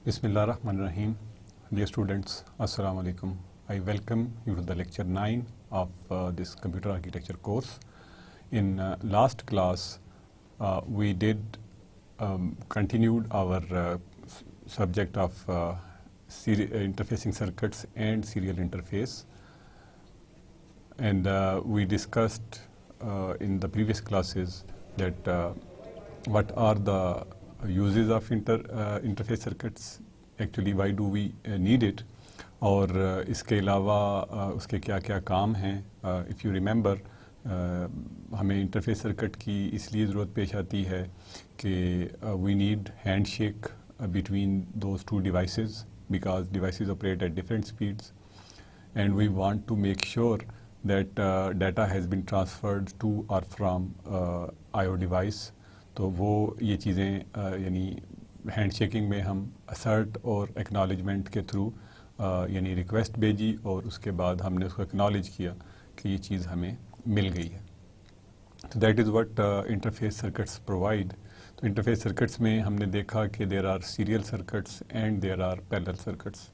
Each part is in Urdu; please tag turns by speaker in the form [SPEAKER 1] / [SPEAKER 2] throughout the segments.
[SPEAKER 1] Bismillahirrahmanirrahim. Dear students, Assalamu alaikum. I welcome you to the lecture 9 of this computer architecture course. In last class, we did continued our subject of interfacing circuits and serial interface. And we discussed in the previous classes that what are the uses of interface circuits, actually why do we need it, اور اس کے علاوہ اس کے کیا کیا کام ہیں. اف یو ریممبر ہمیں انٹرفیس سرکٹ کی اس لیے ضرورت پیش آتی ہے کہ we need handshake between those two devices because devices operate at different speeds and we want to make sure that data has been transferred to اور فرام آئی او ڈیوائس. تو وہ یہ چیزیں یعنی ہینڈ شیکنگ میں ہم اسرٹ اور ایکنالجمنٹ کے تھرو یعنی ریکویسٹ بھیجی اور اس کے بعد ہم نے اس کو اکنالج کیا کہ یہ چیز ہمیں مل گئی ہے. تو that is what interface circuits provide. تو انٹرفیس سرکٹس میں ہم نے دیکھا کہ there are serial circuits and there are parallel circuits.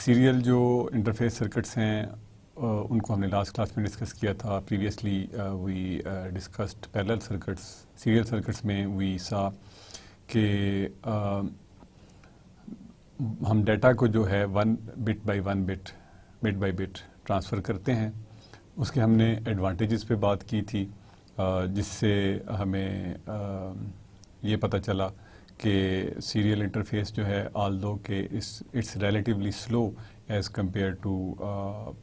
[SPEAKER 1] Serial جو انٹرفیس سرکٹس ہیں ان کو ہم نے لاسٹ کلاس میں ڈسکس کیا تھا. Previously we discussed parallel circuits. Serial circuits میں وی سا کہ ہم ڈیٹا کو جو ہے بٹ بائی بٹ ٹرانسفر کرتے ہیں. اس کے ہم نے ایڈوانٹیجز پہ بات کی تھی جس سے ہمیں یہ پتہ چلا کہ سیریل انٹرفیس جو ہے آلدو کہ it's relatively slow as compare to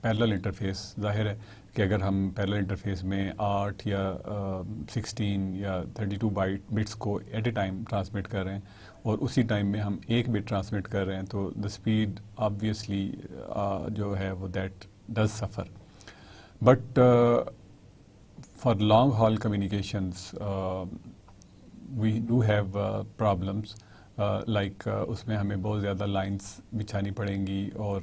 [SPEAKER 1] parallel interface. ظاہر ہے کہ اگر ہم پیرلل انٹرفیس میں 8 یا 16 یا 32 بٹس کو ایٹ اے ٹائم ٹرانسمٹ کر رہے ہیں اور اسی ٹائم میں ہم 1 بٹ ٹرانسمٹ کر رہے ہیں تو دا اسپیڈ آبویسلی جو ہے وہ that does suffer. But for long haul communications we do have problems like اس میں ہمیں بہت زیادہ لائنس بچھانی پڑیں گی اور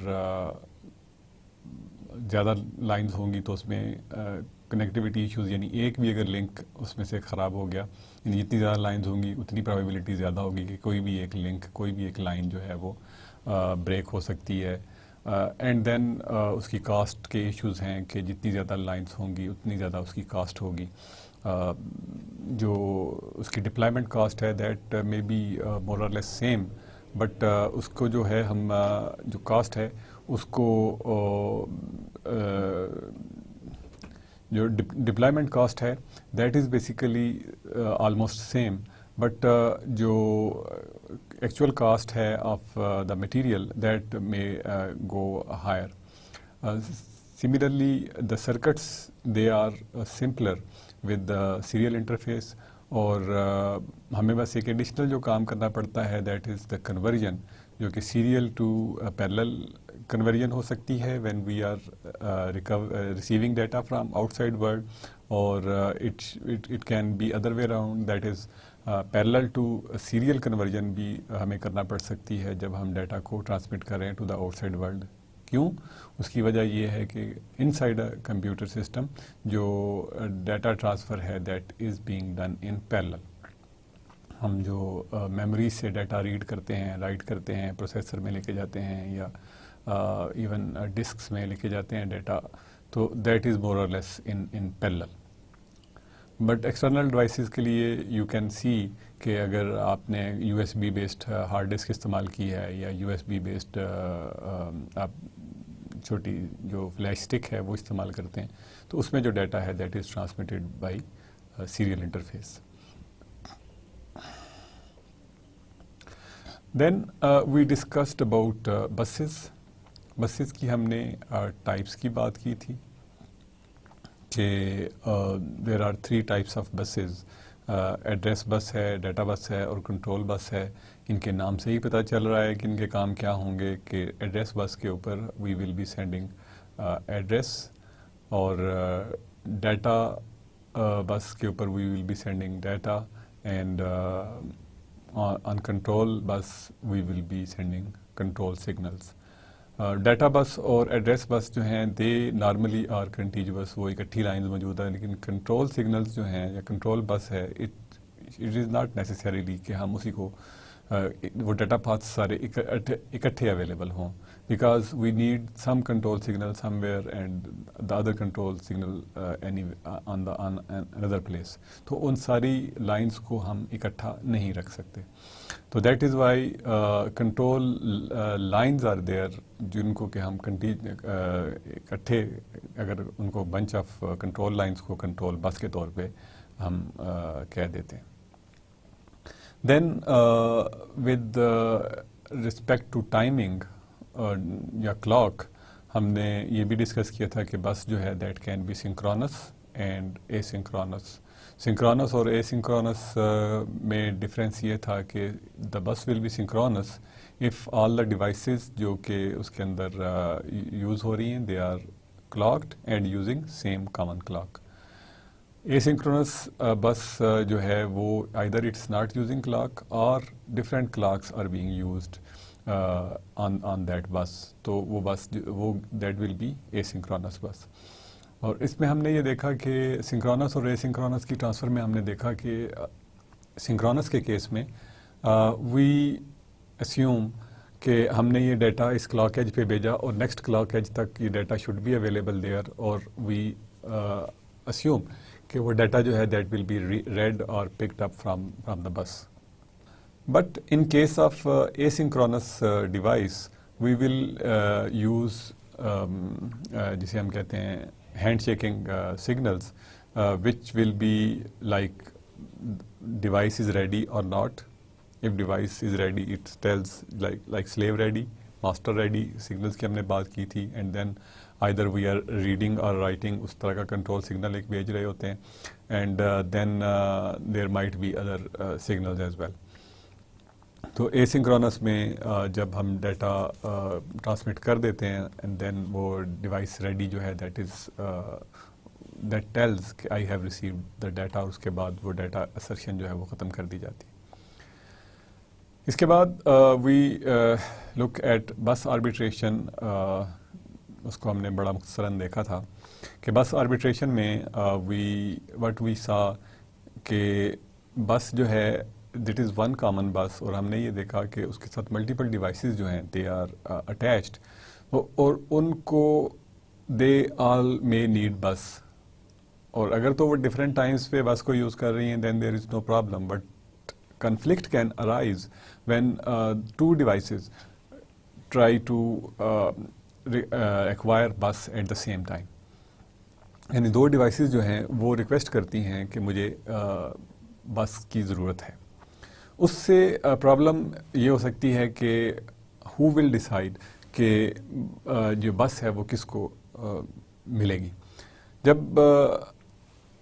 [SPEAKER 1] زیادہ لائنز ہوں گی تو اس میں کنیکٹیوٹی ایشوز یعنی ایک بھی اگر لنک اس میں سے خراب ہو گیا یعنی جتنی زیادہ لائنز ہوں گی اتنی پرابیبلٹی زیادہ ہوگی کہ کوئی بھی ایک لنک کوئی بھی ایک لائن جو ہے وہ بریک ہو سکتی ہے. اینڈ دین اس کی کاسٹ کے ایشوز ہیں کہ جتنی زیادہ لائنز ہوں گی اتنی زیادہ اس کی کاسٹ ہوگی. جو اس کی ڈپلائمنٹ کاسٹ ہے دیٹ مے بی مور اور لیس سیم بٹ اس کو جو ہے ہم جو کاسٹ ہے اس کو جو ڈپلائمنٹ کاسٹ ہے that is basically almost same but جو ایکچوئل کاسٹ ہے of the material that may go higher. Similarly the circuits they are simpler with the serial interface اور ہمیں بس ایک ایڈیشنل جو کام کرنا پڑتا ہے دیٹ از دا کنورژن جو کہ سیریل ٹو پیرلل کنورژن ہو سکتی ہے when we are receiving data from outside world اور it can be other way around that is parallel to serial conversion بھی ہمیں کرنا پڑ سکتی ہے جب ہم ڈیٹا کو ٹرانسمٹ کر رہے ہیں to the outside world. کیوں؟ اس کی وجہ یہ ہے کہ ان سائڈ کمپیوٹر سسٹم جو ڈیٹا ٹرانسفر ہے that is being done in parallel. ہم جو میموری سے ڈیٹا ریڈ کرتے ہیں رائٹ کرتے ہیں پروسیسر میں لے کے جاتے ہیں یا ایون ڈسکس میں لے کے جاتے ہیں ڈیٹا تو دیٹ از مور اور لیس ان پیرلل. بٹ ایکسٹرنل ڈیوائسز کے لیے یو کین سی کہ اگر آپ نے U S B based hard disk استعمال کی ہے یا یو ایس بی بیسڈ آپ چھوٹی جو فلیش اسٹک ہے وہ استعمال کرتے ہیں تو اس میں جو ڈیٹا ہے that is transmitted by serial interface. Then we discussed about buses کی ہم نے ٹائپس کی بات کی تھی کہ there are 3 types of buses. Address bus ہے, ڈیٹا بس ہے اور کنٹرول بس ہے. ان کے نام سے ہی پتہ چل رہا ہے کہ ان کے کام کیا ہوں گے کہ ایڈریس بس کے اوپر we will be sending address اور ڈیٹا بس کے اوپر we will be sending data and on control bus we will be sending control signals. Data bus اور ایڈریس بس جو ہیں دے نارملی آر کنٹیجوس, وہ اکٹھی لائنز موجود ہیں, لیکن کنٹرول سگنلز جو ہیں یا کنٹرول بس ہے اٹ از ناٹ نیسسریلی کہ ہم اسی کو وہ ڈیٹا پاتھ سارے اکٹھے اویلیبل ہوں, because we need some control signal somewhere and the other control signal on اندر پلیس. تو ان ساری لائنس کو ہم اکٹھا نہیں رکھ سکتے. تو that is why control lines are there, جن کو کہ ہم اکٹھے اگر ان کو بنچ آف کنٹرول لائنس کو کنٹرول بس کے طور پہ ہم کہہ دیتے ہیں. Then with respect to timing یا کلاک, ہم نے یہ بھی ڈسکس کیا تھا کہ بس جو ہے that can be synchronous and asynchronous. Synchronous اور اے سنکرونس میں ڈفرینس یہ تھا کہ the bus will be synchronous if all the devices جو کہ اس کے اندر یوز ہو رہی ہیں they are clocked and using same common clock. Asynchronous bus جو ہے وہ either it's not using clock or different clocks are being used on that bus. تو وہ بس وہ that will be asynchronous bus. اور اس میں ہم نے یہ دیکھا کہ سنکرونس اور اے سنکرونس کی ٹرانسفر میں ہم نے دیکھا کہ سنکرونس کے کیس میں وی اسیوم کہ ہم نے یہ ڈیٹا اس کلاک ایج پہ بھیجا اور نیکسٹ کلاک ایج تک یہ data should be available there, اور وی اسیوم کہ وہ ڈیٹا جو ہے دیٹ ول بی ریڈ اور picked up from the bus. But in case of asynchronous device we will use جسے ہم کہتے ہیں handshaking signals which will be like device is ready or not. If device is ready it tells like slave ready, master ready signals کی ہم نے بات کی تھی, and then either we are reading or writing اس طرح کا کنٹرول سگنل ایک بھیج رہے ہوتے ہیں, and then there might be other signals as well. تو اے سنکرونس میں جب ہم ڈیٹا ٹرانسمٹ کر دیتے ہیں اینڈ دین وہ ڈیوائس ریڈی جو ہے دیٹ از دیٹ ٹیلز کہ I have received the data, اور اس کے بعد وہ ڈیٹا اسرشن جو ہے وہ ختم کر دی جاتی ہے. اس کے بعد وی لک ایٹ بس آربیٹریشن. اس کو ہم نے بڑا مختصراً دیکھا تھا کہ بس آربیٹریشن میں وٹ وی سا کہ بس جو ہے دیٹ از ون کامن بس, اور ہم نے یہ دیکھا کہ اس کے ساتھ ملٹیپل ڈیوائسز جو ہیں دے آر اٹیچڈ, اور ان کو دے آل مے نیڈ بس. اور اگر تو وہ ڈفرینٹ ٹائمس پہ بس کو یوز کر رہی ہیں then there is no problem, but conflict can arise when two devices try to acquire bus at the same time. یعنی دو ڈیوائسز جو ہیں وہ ریکویسٹ کرتی ہیں کہ مجھے بس کی ضرورت ہے. اس سے پرابلم یہ ہو سکتی ہے کہ ہو ول ڈیسائیڈ کہ جو بس ہے وہ کس کو ملے گی. جب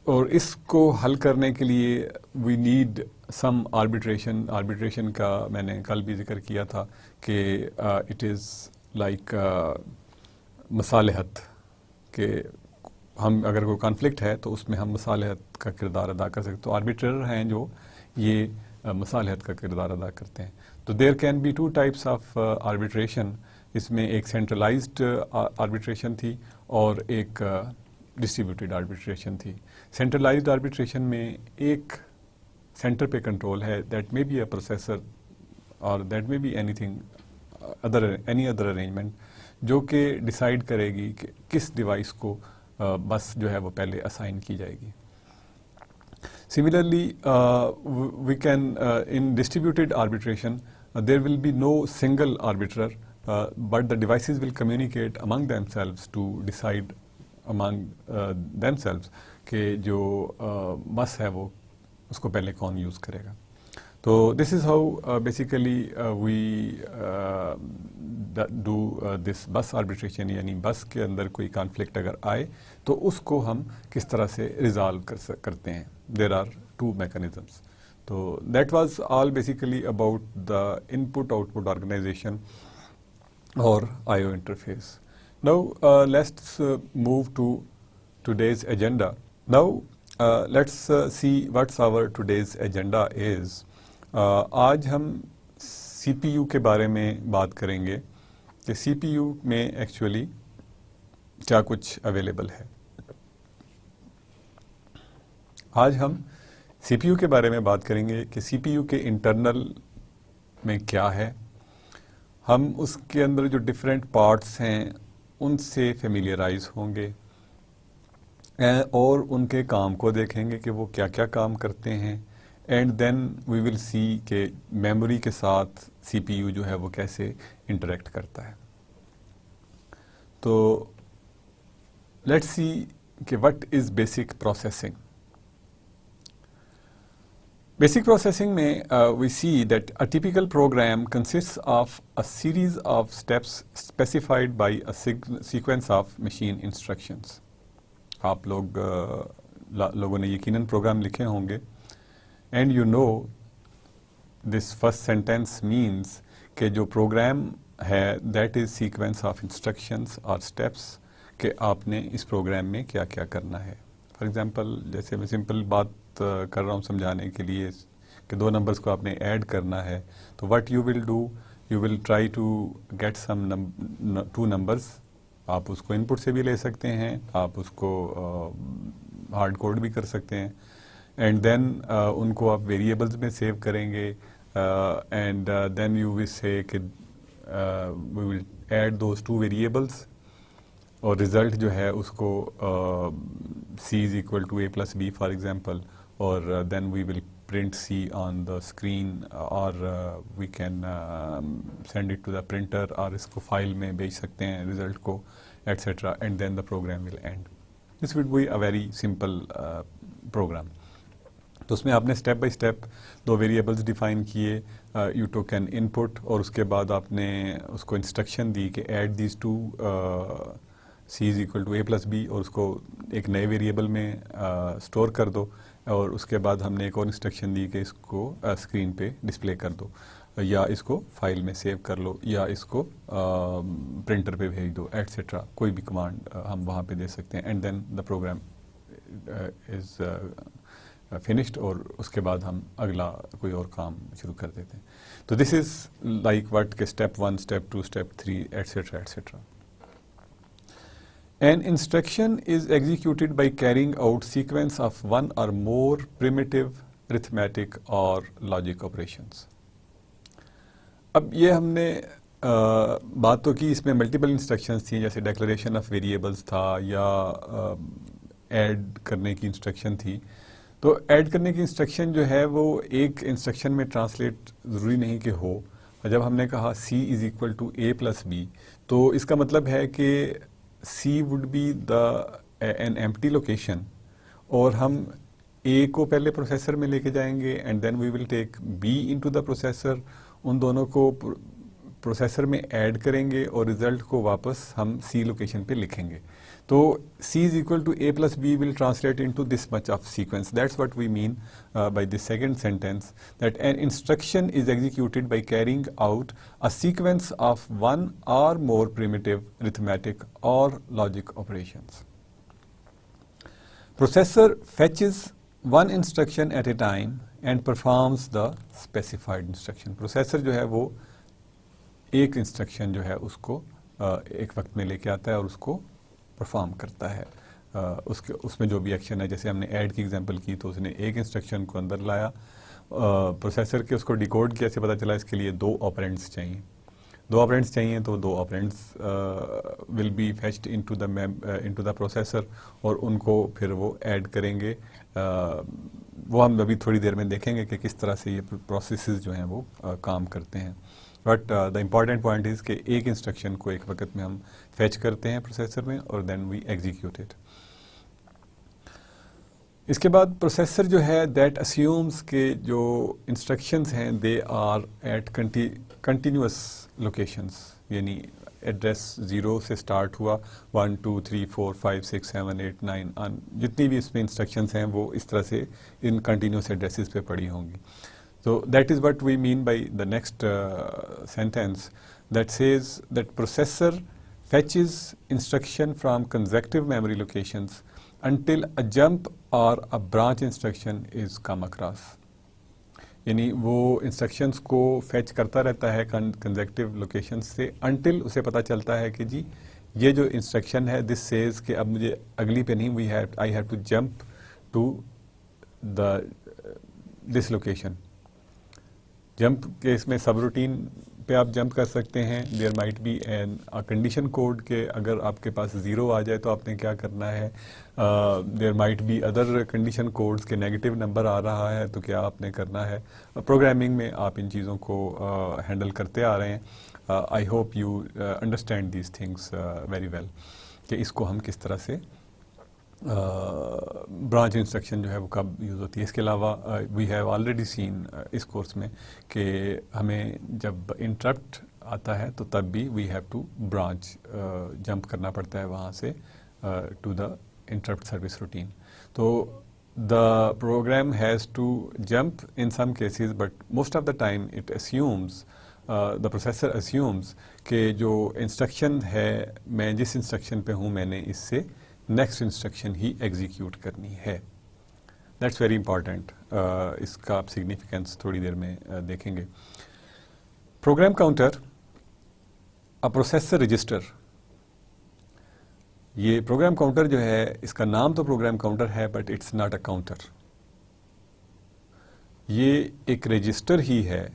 [SPEAKER 1] اور اس کو حل کرنے کے لیے وی نیڈ سم آربیٹریشن کا میں نے کل بھی ذکر کیا تھا کہ اٹ از لائک مصالحت, کہ ہم اگر کوئی کانفلکٹ ہے تو اس میں ہم مصالحت کا کردار ادا کر سکتے. تو آربیٹرر ہیں جو یہ مصالحت کا کردار ادا کرتے ہیں. تو there can be two types of arbitration. اس میں ایک سینٹرلائزڈ آربیٹریشن تھی اور ایک ڈسٹریبیوٹیڈ آربیٹریشن تھی. سینٹرلائزڈ آربیٹریشن میں ایک سینٹر پہ کنٹرول ہے, that may be a processor اور that may be any other arrangement, جو کہ ڈیسائیڈ کرے گی کہ کس ڈیوائس کو بس جو ہے وہ پہلے اسائن کی جائے گی. Similarly, we can in distributed arbitration there will be no single arbiter, but the devices will communicate among themselves to decide among themselves کہ جو بس ہے وہ اس کو پہلے کون یوز کرے گا. تو this is how basically we do this bus arbitration. یعنی بس کے اندر کوئی کانفلکٹ اگر آئے تو اس کو ہم کس طرح سے ریزالو کرتے ہیں. There are two mechanisms. So that was all basically about the input-output organization or I/O interface. Now let's move to today's agenda. Now let's see what's our today's agenda is. آج ہم سی پی یو کے بارے میں بات کریں گے کہ سی پی یو میں ایکچولی کیا کچھ اویلیبل ہے. آج ہم سی پی یو کے بارے میں بات کریں گے کہ سی پی یو کے انٹرنل میں کیا ہے, ہم اس کے اندر جو ڈفرینٹ پارٹس ہیں ان سے فیملیرائز ہوں گے اور ان کے کام کو دیکھیں گے کہ وہ کیا کیا کام کرتے ہیں, اینڈ دین وی ول سی کہ میموری کے ساتھ سی پی یو جو ہے وہ کیسے انٹریکٹ کرتا ہے. تو لیٹس سی کہ what is basic processing. Basic processing میں we see that a typical program consists of a series of steps specified by a sequence of machine instructions. آپ لوگوں نے یقیناً پروگرام لکھے ہوں گے, and you know this first sentence means کہ جو پروگرام ہے that is sequence of instructions or steps کہ آپ نے اس پروگرام میں کیا کیا کرنا ہے. فار ایگزامپل جیسے میں سمپل بات کر رہا ہوں سمجھانے کے لیے کہ 2 نمبرز کو آپ نے ایڈ کرنا ہے, تو what you will do, you will try to get some 2 numbers. آپ اس کو ان پٹ سے بھی لے سکتے ہیں, آپ اس کو ہارڈ کوڈ بھی کر سکتے ہیں, اینڈ دین ان کو آپ ویریبلز میں سیو کریں گے, and then you will say کہ we will add those 2 variables, اور ریزلٹ جو ہے اس کو C is equal to A plus B for example, اور then we will print C on the screen, اور we can send it to the printer, اور اس کو فائل میں بھیج سکتے ہیں result کو etc. and then the program will end. This would be a very simple program. تو اس میں آپ نے step by step 2 variables define کیے, یو ٹوک این ان پٹ, اور اس کے بعد آپ نے اس کو انسٹرکشن دی کہ add these 2 C is equal to A plus B, اور اس کو ایک نئے ویریبل میں اسٹور کر دو, اور اس کے بعد ہم نے ایک اور انسٹرکشن دی کہ اس کو اسکرین پہ ڈسپلے کر دو, یا اس کو فائل میں سیو کر لو, یا اس کو پرنٹر پہ بھیج دو ایٹسٹرا. کوئی بھی کمانڈ ہم وہاں پہ دے سکتے ہیں, and then the program is finished, اور اس کے بعد ہم اگلا کوئی اور کام شروع کر دیتے ہیں. تو دس از لائک وٹ کہ step 1, step 2, step 3 etcetera etcetera. An instruction is executed by carrying out sequence of one or more primitive arithmetic or logic operations. اب یہ ہم نے بات تو کی, اس میں ملٹیپل انسٹرکشنز تھیں, جیسے ڈیکلریشن آف ویریبلز تھا, یا ایڈ کرنے کی انسٹرکشن تھی. تو ایڈ کرنے کی انسٹرکشن جو ہے وہ ایک انسٹرکشن میں ٹرانسلیٹ ضروری نہیں کہ ہو. جب ہم نے کہا C is equal to A plus B, تو اس کا مطلب ہے کہ C would be an empty location, اور ہم A کو پہلے پروسیسر میں لے کے جائیں گے, and then we will take B into the processor. ان دونوں کو پروسیسر میں ایڈ کریں گے, اور ریزلٹ کو واپس ہم C لوکیشن پہ لکھیں گے. تو C is equal to A plus B will translate into this much of sequence. That's what we mean by the second sentence, that an instruction is executed by carrying out a sequence of one or more primitive arithmetic or logic operations. Processor fetches one instruction at a time and performs the specified instruction. Processor جو ہے وہ ایک انسٹرکشن جو ہے اس کو ایک وقت میں لے کے آتا ہے, اور اس کو پرفارم کرتا ہے. اس میں جو بھی ایکشن ہے, جیسے ہم نے ایڈ کی ایگزامپل کی, تو اس نے ایک انسٹرکشن کو اندر لایا پروسیسر کے, اس کو ڈیکوڈ کیسے پتہ چلا, اس کے لیے 2 آپرینٹس چاہیے. 2 آپرینٹس چاہیے, تو 2 operands will be fetched into the processor, اور ان کو پھر وہ ایڈ کریں گے. وہ ہم ابھی تھوڑی دیر میں دیکھیں گے کہ کس طرح سے یہ پروسیسز جو ہیں وہ کام کرتے ہیں. But the important point is کہ ایک انسٹرکشن کو ایک وقت میں ہم فیچ کرتے ہیں پروسیسر میں, اور دین وی ایگزیکیوٹ اٹ. اس کے بعد پروسیسر جو ہے دیٹ اسیومز کہ جو انسٹرکشنز ہیں they are at continuous locations, یعنی ایڈریس 0 سے اسٹارٹ ہوا, 1 2 3 4 5 6 7 8 9 جتنی بھی اس میں انسٹرکشنز ہیں وہ اس طرح سے ان کنٹینیوس ایڈریسز پہ پڑی ہوں گی. So that is what we mean by the next sentence that says that processor fetches instruction from consecutive memory locations until a jump or a branch instruction is come across. یعنی وہ انسٹرکشنز کو فیچ کرتا رہتا ہے کنزیکٹیو لوکیشن سے انٹل اسے پتہ چلتا ہے کہ جی یہ جو انسٹرکشن ہے دس سیز کہ اب مجھے اگلی پہ نہیں, I have to jump to this location. Jump case میں سب روٹین پہ آپ جمپ کر سکتے ہیں. There might be an condition code کہ اگر آپ کے پاس 0 آ جائے تو آپ نے کیا کرنا ہے. There might be other condition codes کے نیگیٹو نمبر آ رہا ہے تو کیا آپ نے کرنا ہے. پروگرامنگ میں آپ ان چیزوں کو ہینڈل کرتے آ رہے ہیں. I hope you understand these things very well کہ اس کو ہم کس طرح سے برانچ انسٹرکشن جو ہے وہ کب یوز ہوتی ہے. اس کے علاوہ وی ہیو آلریڈی سین اس کورس میں کہ ہمیں جب انٹرپٹ آتا ہے تو تب بھی we have to branch jump کرنا پڑتا ہے وہاں سے to the interrupt service routine. تو the program has to jump in some cases, but most of the time it assumes, the processor assumes کہ جو انسٹرکشن ہے میں جس انسٹرکشن پہ ہوں میں نے اس سے نیکسٹ انسٹرکشن ہی ایگزیکیوٹ کرنی ہے. That's very important. اس کا آپ سگنیفیکینس تھوڑی دیر میں دیکھیں گے. Program counter a processor register. یہ پروگرام کاؤنٹر جو ہے اس کا نام تو پروگرام کاؤنٹر ہے but it's not a counter. یہ ایک رجسٹر ہی ہے,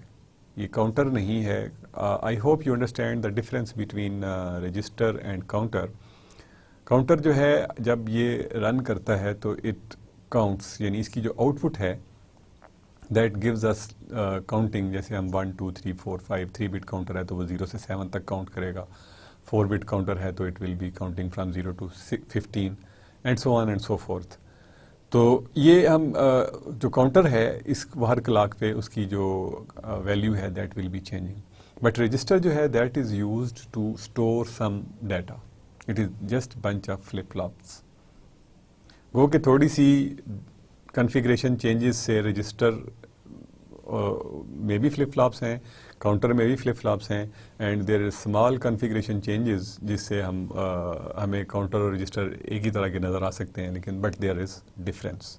[SPEAKER 1] یہ کاؤنٹر نہیں ہے. I hope you understand the difference between register and counter. Counter جو ہے جب یہ رن کرتا ہے تو اٹ کاؤنٹس, یعنی اس کی جو آؤٹ پٹ ہے دیٹ گیوز اس کاؤنٹنگ. جیسے ہم 1 2 3 4 5 3 بٹ کاؤنٹر ہے تو وہ 0 سے 7 تک کاؤنٹ کرے گا. 4 بٹ کاؤنٹر ہے تو it will be counting from 0 to 15 and so on and so forth. تو یہ ہم جو کاؤنٹر ہے اس ہر کلاک پہ اس کی جو ویلیو ہے that will be changing. But register جو ہے that is used to store some data. It is just bunch of flip flops. وہ کہ تھوڑی سی کنفیگریشن چینجز سے رجسٹر میں بھی فلپ فلاپس ہیں, کاؤنٹر میں بھی فلپ فلاپس ہیں, and there is small configuration changes جس سے ہمیں کاؤنٹر اور رجسٹر ایک ہی طرح کے نظر آ سکتے ہیں, لیکن but there is difference.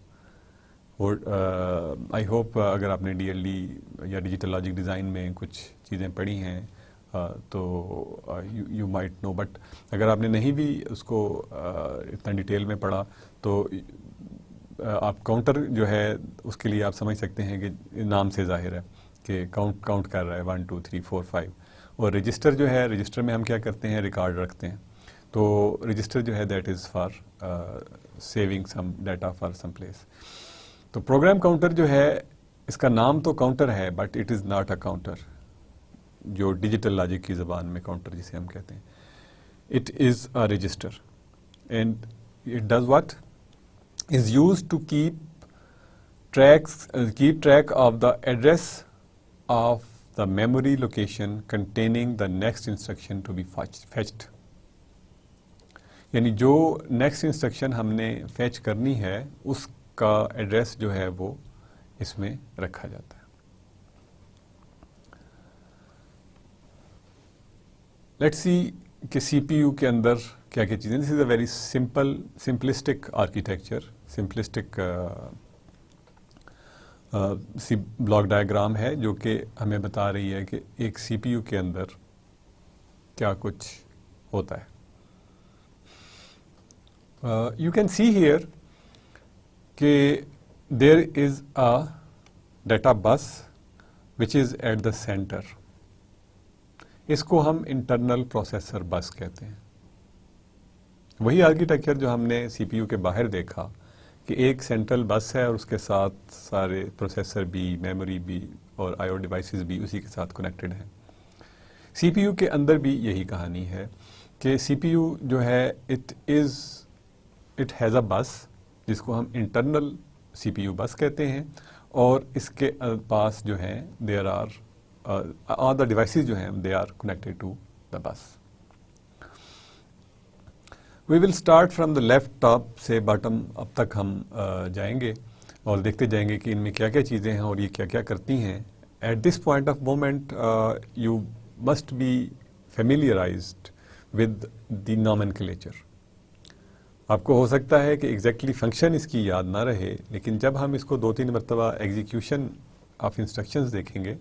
[SPEAKER 1] I hope اگر آپ نے DLD یا ڈیجیٹل لاجک ڈیزائن میں کچھ چیزیں پڑھی ہیں تو یو مائٹ نو, بٹ اگر آپ نے نہیں بھی اس کو اتنا ڈیٹیل میں پڑھا تو آپ کاؤنٹر جو ہے اس کے لیے آپ سمجھ سکتے ہیں کہ نام سے ظاہر ہے کہ کاؤنٹ کر رہا ہے 1 2 3 4 5. اور رجسٹر جو ہے, رجسٹر میں ہم کیا کرتے ہیں, ریکارڈ رکھتے ہیں. تو رجسٹر جو ہے that is for saving some data for some place. تو پروگرام کاؤنٹر جو ہے اس کا نام تو کاؤنٹر ہے but it is not a counter. جو ڈیجیٹل لاجک کی زبان میں کاؤنٹر جسے ہم کہتے ہیں, it is a register and it does what is used to keep track of the address of the memory location containing the next instruction to be fetched. یعنی جو نیکسٹ انسٹرکشن ہم نے فیچ کرنی ہے اس کا ایڈریس جو ہے وہ اس میں رکھا جاتا ہے. لیٹس سی کہ سی پی یو کے اندر کیا کیا چیزیں. This is a very simplistic architecture, simplistic سی بلاک ڈائیگرام ہے جو کہ ہمیں بتا رہی ہے کہ ایک سی پی یو کے اندر کیا کچھ ہوتا ہے. یو کین سی ہیئر کہ دیر از a data bus which is at the centre. اس کو ہم انٹرنل پروسیسر بس کہتے ہیں. وہی آرکیٹیکچر جو ہم نے سی پی یو کے باہر دیکھا کہ ایک سینٹرل بس ہے اور اس کے ساتھ سارے پروسیسر بھی, میموری بھی اور آئی او ڈیوائسز بھی اسی کے ساتھ کنیکٹڈ ہیں. سی پی یو کے اندر بھی یہی کہانی ہے کہ سی پی یو جو ہے اٹ ہیز اے بس جس کو ہم انٹرنل سی پی یو بس کہتے ہیں, اور اس کے پاس جو ہیں there are all the devices جو ہیں they are connected to the bus. We will start from the left top سے bottom اب تک ہم جائیں گے اور دیکھتے جائیں گے کہ ان میں کیا کیا چیزیں ہیں اور یہ کیا کیا کرتی ہیں. At this point of moment you must be familiarized with the nomenclature. آپ کو ہو سکتا ہے کہ ایگزیکٹلی فنکشن اس کی یاد نہ رہے, لیکن جب ہم اس کو 2-3 مرتبہ ایگزیکیوشن آف انسٹرکشنز دیکھیں گے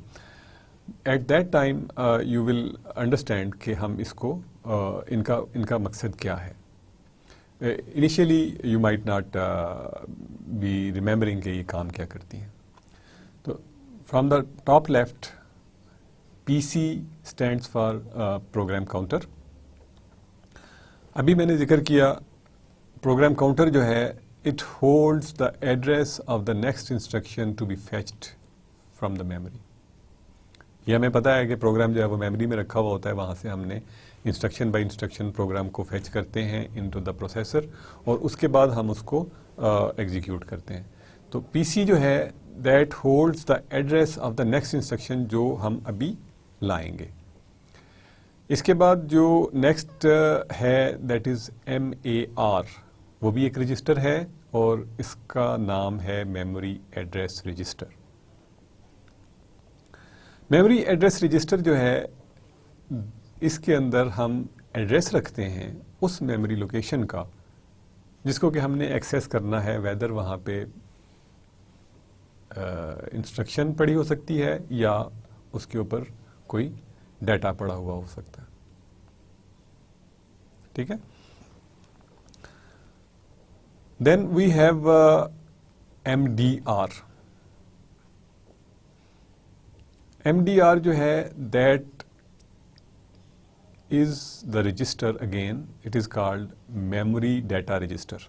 [SPEAKER 1] at that time you will understand کہ ہم اس کو ان کا مقصد کیا ہے. Initially you might not be remembering کہ یہ کام کیا کرتی ہیں. تو from the top left, PC stands for program counter. ابھی میں نے ذکر کیا program counter جو ہے it holds the address of the next instruction to be fetched from the memory. یہ ہمیں پتہ ہے کہ پروگرام جو ہے وہ میموری میں رکھا ہوا ہوتا ہے, وہاں سے ہم نے انسٹرکشن بائی انسٹرکشن پروگرام کو فیچ کرتے ہیں انٹو دا پروسیسر, اور اس کے بعد ہم اس کو ایگزیکیوٹ کرتے ہیں. تو پی سی جو ہے that holds the address of the next instruction جو ہم ابھی لائیں گے. اس کے بعد جو نیکسٹ ہے that is M A R, وہ بھی ایک رجسٹر ہے اور اس کا نام ہے memory address register. Memory address register جو ہے اس کے اندر ہم ایڈریس رکھتے ہیں اس میموری لوکیشن کا جس کو کہ ہم نے ایکسیس کرنا ہے, ویدر وہاں پہ انسٹرکشن پڑی ہو سکتی ہے یا اس کے اوپر کوئی ڈیٹا پڑا ہوا ہو سکتا ہے. ٹھیک ہے. Then we have M D R. M D R جو ہے that is the register, again it is called memory data register.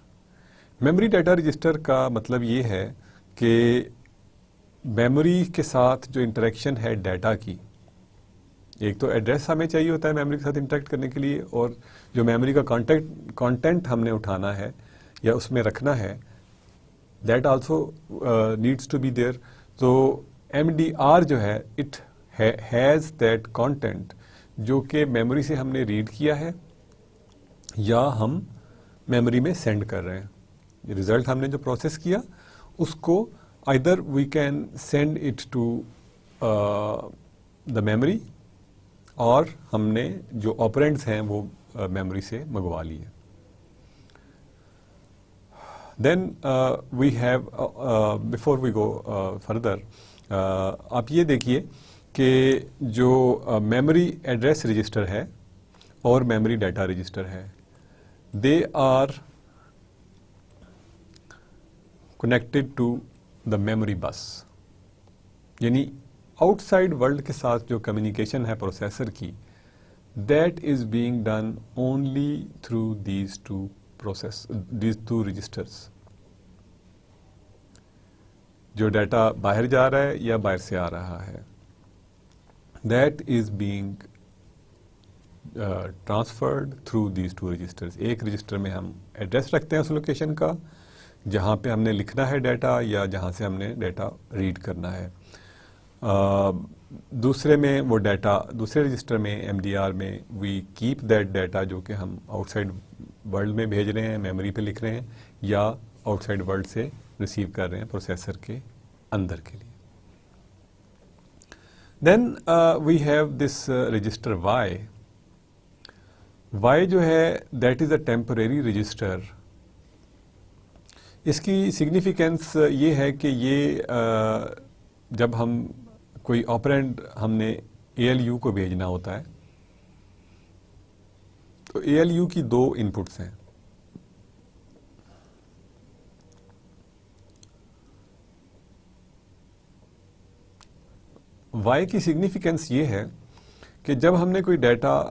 [SPEAKER 1] Memory data register کا مطلب یہ ہے کہ میموری کے ساتھ جو انٹریکشن ہے ڈیٹا کی, ایک تو ایڈریس ہمیں چاہیے ہوتا ہے میموری کے ساتھ انٹریکٹ کرنے کے لیے, اور جو میموری کا کانٹینٹ ہم نے اٹھانا ہے یا اس میں رکھنا ہے that also needs to be there. تو ایم ڈی آر جو ہے اٹ ہیز دیٹ کانٹینٹ جو کہ میموری سے ہم نے ریڈ کیا ہے یا ہم میموری میں سینڈ کر رہے ہیں. ریزلٹ ہم نے جو پروسیس کیا اس کو either we can send it to the memory, اور ہم نے جو آپرینٹس ہیں وہ میموری سے منگوا لیے. Then we have before we go further, آپ یہ دیکھیے کہ جو میموری ایڈریس رجسٹر ہے اور میموری ڈیٹا رجسٹر ہے, they are connected to the memory bus. یعنی آؤٹ سائڈ ورلڈ کے ساتھ جو کمیونیکیشن ہے پروسیسر کی, that is being done only through these two registers. جو ڈیٹا باہر جا رہا ہے یا باہر سے آ رہا ہے, that is being transferred through these two registers. ایک رجسٹر میں ہم ایڈریس رکھتے ہیں اس لوکیشن کا جہاں پہ ہم نے لکھنا ہے ڈیٹا یا جہاں سے ہم نے ڈیٹا ریڈ کرنا ہے. دوسرے میں وہ ڈیٹا, دوسرے رجسٹر میں ایم ڈی آر میں وی کیپ دیٹ ڈیٹا جو کہ ہم آؤٹ سائڈ ورلڈ میں بھیج رہے ہیں, میموری پہ لکھ رہے ہیں یا آؤٹ سائڈ ورلڈ سے ریسیو کر رہے ہیں پروسیسر کے اندر کے لیے. Then we have this register Y. Y جو ہے that is a temporary register. اس کی سگنیفیکینس یہ ہے کہ یہ جب ہم کوئی آپرینڈ ہم نے اے ایل یو کو بھیجنا ہوتا ہے تو اے ایل یو کی دو انپٹس ہیں. وائی کی سگنیفیکینس یہ ہے کہ جب ہم نے کوئی ڈیٹا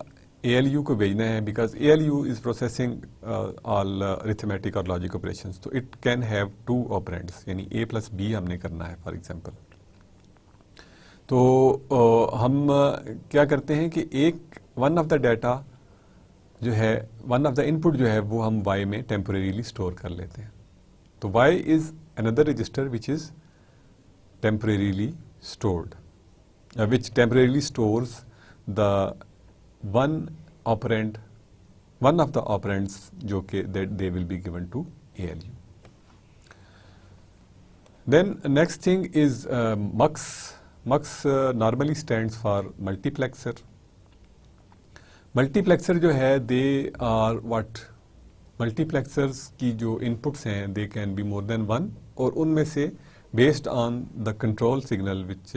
[SPEAKER 1] اے ایل یو کو بھیجنا ہے, because a L you is processing all arithmetic اور لاجک آپریشنس, تو اٹ کین ہیو ٹو آپرینڈس, یعنی اے پلس بی ہم نے کرنا ہے فار ایگزامپل. تو ہم کیا کرتے ہیں کہ ایک ون آف دا ڈیٹا جو ہے, ون آف دا انپٹ جو ہے وہ ہم وائی میں ٹیمپریریلی اسٹور کر لیتے ہیں. تو وائی از اندر register which is temporarily stored, which temporarily stores the one operand, one of the operands جو کہ that they will be given to ALU. Then next thing is MUX. MUX normally stands for multiplexer. Multiplexer جو ہے they are what? Multiplexers کی جو inputs ہیں they can be more than one, اور ان میں سے based on the control signal which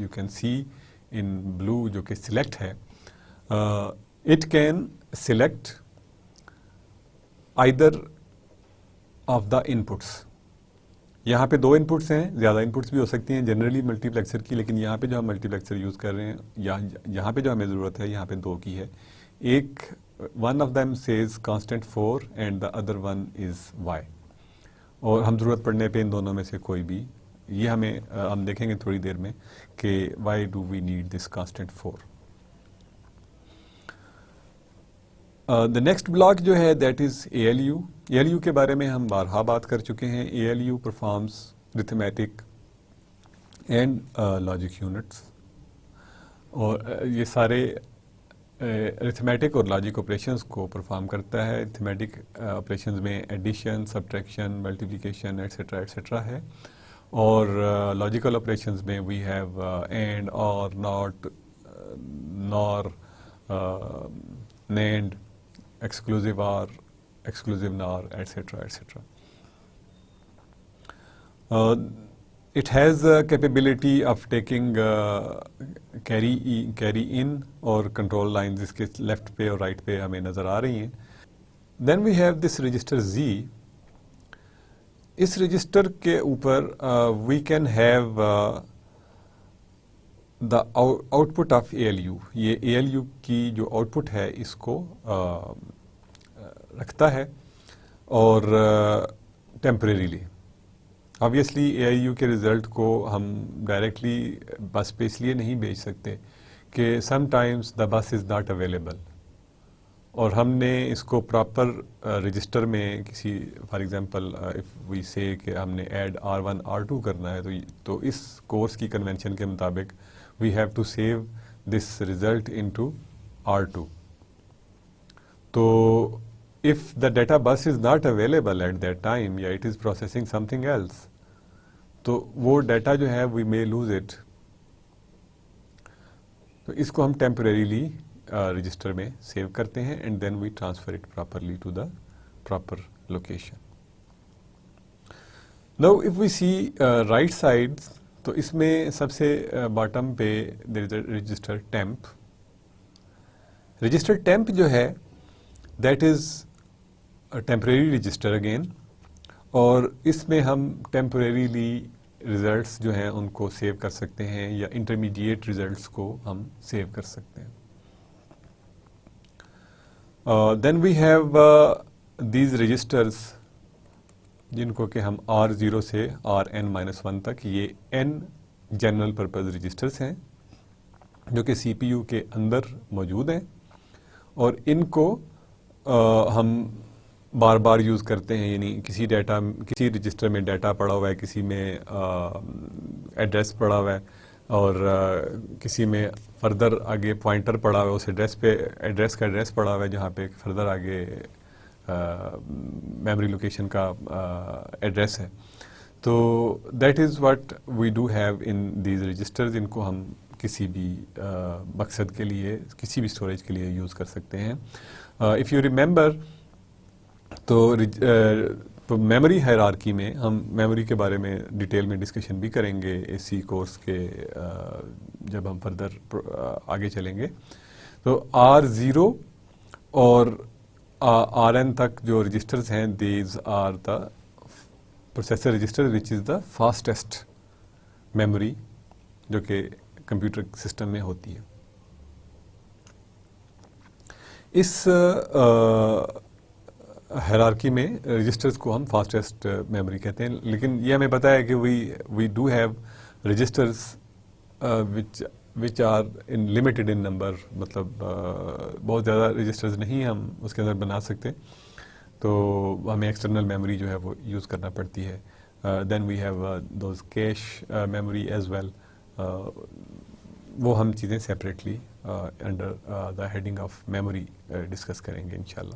[SPEAKER 1] you can see in blue جو کہ select ہے, it can select either of the inputs. یہاں پہ 2 انپٹس ہیں, زیادہ انپٹس بھی ہو سکتی ہیں جنرلی ملٹی پلیکسر کی, لیکن یہاں پہ جو ہم ملٹی پلیکسر یوز کر رہے ہیں, یہاں پہ جو ہمیں ضرورت ہے یہاں پہ 2 کی ہے. ایک one of them says constant 4 and the other one is Y, اور ہم ضرورت پڑنے پہ ان دونوں میں سے کوئی بھی, یہ ہم دیکھیں گے تھوڑی دیر میں کہ why do we need this constant 4. The next block جو ہے that is A L U. A L U کے بارے میں ہم بارہا بات کر چکے ہیں. A L U performs arithmetic and logic units, اور یہ سارے ریتھمیٹک اور لاجک آپریشنس کو پرفارم کرتا ہے. ریتھمیٹک آپریشنز میں addition, subtraction, multiplication etcetera etcetera ہے, اور لاجیکل آپریشنز میں we have and, or, not, nor, nand, exclusive or, exclusive nor, etcetera etcetera. It has the capability of taking carry in اور control lines اس کے لیفٹ پہ اور رائٹ پہ ہمیں نظر آ رہی ہیں. Then we have this register Z. اس رجسٹر کے اوپر we can have the output of ALU. یہ ALU کی جو آؤٹ پٹ ہے اس کو رکھتا ہے, اور temporarily. Obviously a I you کے ریزلٹ کو ہم ڈائریکٹلی بس پہ اس لیے نہیں بھیج سکتے کہ سم ٹائمز دا بس از ناٹ اویلیبل, اور ہم نے اس کو پراپر رجسٹر میں کسی, فار ایگزامپل اف وی سے کہ ہم نے ایڈ R1 R2 کرنا ہے, تو اس کورس کی کنونشن کے مطابق we have to save this result into R2. تو if the data bus is not available at that time, یا it is processing something else, تو وہ ڈیٹا جو ہے we may lose it. تو اس کو ہم ٹیمپریریلی رجسٹر میں سیو کرتے ہیں and then we transfer it properly to the proper location. Now if we see right side, تو اس میں سب سے باٹم پہ there is a register temp. register temp جو ہے that is temporary register again, اور اس میں ہم ٹیمپریریلی ریزلٹس جو ہیں ان کو سیو کر سکتے ہیں, یا انٹرمیڈیٹ ریزلٹس کو ہم سیو کر سکتے ہیں. دین وی ہیو دیز رجسٹرز جن کو کہ ہم R0 سے Rn-1 تک, یہ n جنرل پرپز رجسٹرز ہیں جو کہ سی پی یو کے اندر موجود ہیں, اور ان کو ہم بار بار یوز کرتے ہیں. یعنی کسی رجسٹر میں ڈیٹا پڑا ہوا ہے, کسی میں ایڈریس پڑا ہوا ہے, اور کسی میں فردر آگے پوائنٹر پڑا ہوا ہے, اس ایڈریس کا ایڈریس پڑا ہوا ہے جہاں پہ فردر آگے میموری لوکیشن کا ایڈریس ہے. تو that is what we do have in these registers. ان کو ہم کسی بھی مقصد کے لیے, کسی بھی اسٹوریج کے لیے یوز کر سکتے ہیں. اف یو ریمبر, تو میموری ہائرارکی میں ہم میموری کے بارے میں ڈیٹیل میں ڈسکشن بھی کریں گے اسی کورس کے جب ہم فردر آگے چلیں گے. تو R0 اور Rn تک جو رجسٹرز ہیں, these are the processor register which is the fastest memory جو کہ کمپیوٹر سسٹم میں ہوتی ہے. اس ہیرارکی میں رجسٹرز کو ہم فاسٹسٹ میموری کہتے ہیں, لیکن یہ ہمیں پتہ ہے کہ we do have registers which are in limited in number, مطلب بہت زیادہ رجسٹرز نہیں ہم اس کے اندر بنا سکتے, تو ہمیں ایکسٹرنل میموری جو ہے وہ یوز کرنا پڑتی ہے. Then we have those cache memory as well. وہ ہم چیزیں separately under the heading of memory discuss کریں گے انشاءاللہ.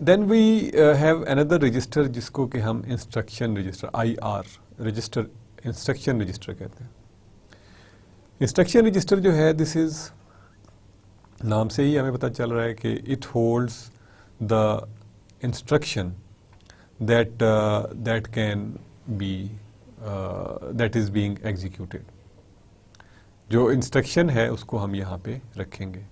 [SPEAKER 1] دین وی ہیو اندر رجسٹر جس کو کہ ہم instruction register IR register instruction register کہتے ہیں. انسٹرکشن رجسٹر جو ہے دس از, نام سے ہی ہمیں پتہ چل رہا ہے کہ it holds the instruction that can be that is being executed. جو انسٹرکشن ہے اس کو ہم یہاں پہ رکھیں گے.